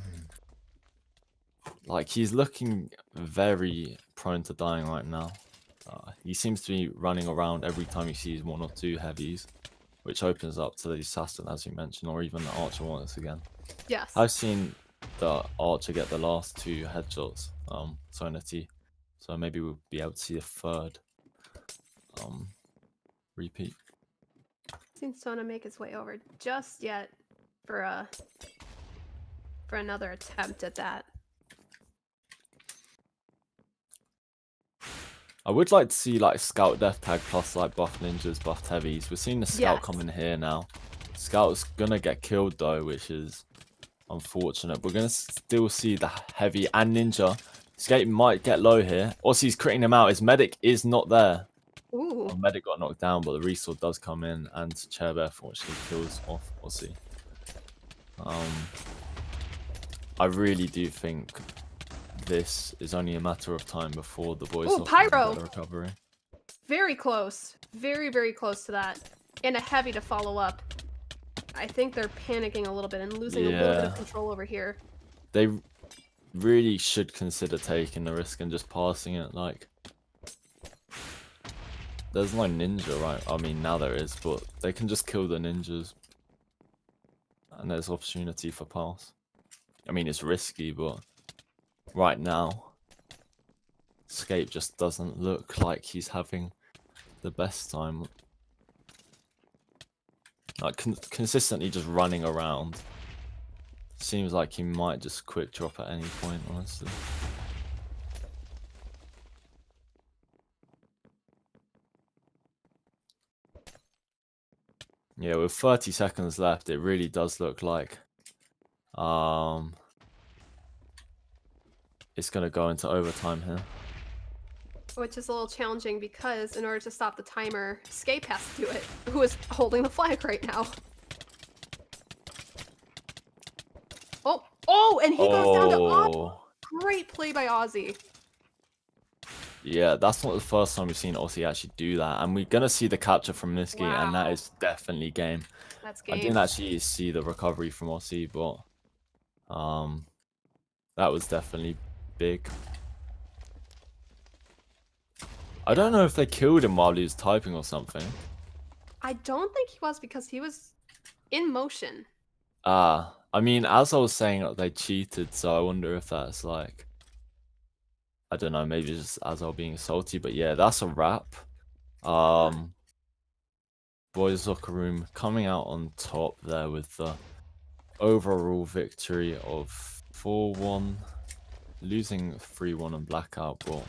like, he's looking very prone to dying right now. He seems to be running around every time he sees 1 or 2 heavies, which opens up to the assassin, as you mentioned, or even the archer once again. Yes. I've seen the archer get the last 2 headshots, Sona T, so maybe we'll be able to see a third repeat. Seen Sona make his way over just yet for another attempt at that. I would like to see like Scout death tag plus like buff ninjas, buffed heavies. We're seeing the Scout come in here now. Scout's gonna get killed though, which is unfortunate. We're gonna still see the heavy and ninja. Escape might get low here. Also, he's critting him out. His medic is not there. Ooh. Medic got knocked down, but the resort does come in, and Chairbear fortunately kills off Aussie. I really do think this is only a matter of time before the boys Pyro get a recovery. Very close. Very close to that. And a heavy to follow up. I think they're panicking a little bit and losing a little bit of control over here. They really should consider taking the risk and just passing it. Like, there's no ninja, right? I mean, now there is, but they can just kill the ninjas. And there's opportunity for pass. I mean, it's risky, but right now, Escape just doesn't look like he's having the best time. Like, consistently just running around. Seems like he might just quick drop at any point, honestly. Yeah, with 30 seconds left, it really does look like it's going to go into overtime here. Which is a little challenging because in order to stop the timer, Escape has to do it, who is holding the flag right now. Oh, and he goes down to Great play by Aussie. Yeah, that's not the first time we've seen Aussie actually do that. And we're going to see the capture from Miski, and that Wow. is definitely game. That's I didn't game. actually see the recovery from Aussie, but that was definitely big. I don't know if they killed him while he was typing or something. I don't think he was because he was in motion. I mean, as I was saying, they cheated, so I wonder if that's like, I don't know, maybe just Azal being salty, but yeah, that's a wrap. Boys locker room coming out on top there with the overall victory of 4-1, losing 3-1 on blackout, but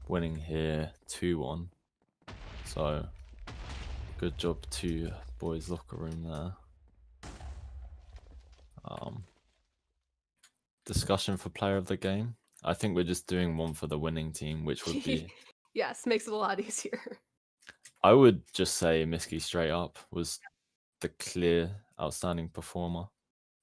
winning here 2-1. So good job to boys locker room there. Discussion for player of the game. I think we're just doing one for the winning team, which would be Yes, makes it a lot easier. I would just say Miski straight up was the clear outstanding performer.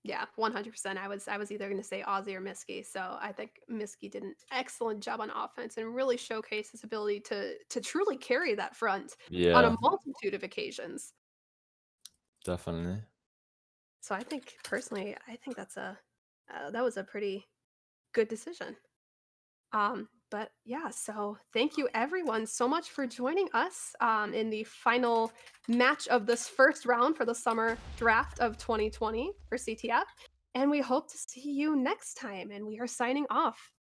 Yeah, 100%. I was either going to say Aussie or Miski. So I think Miski did an excellent job on offense and really showcased his ability to truly carry that front on a Yeah, multitude of occasions. definitely. So I think personally, I think that was a pretty good decision. But yeah, so thank you everyone so much for joining us in the final match of this first round for the summer draft of 2020 for CTF. And we hope to see you next time. And we are signing off.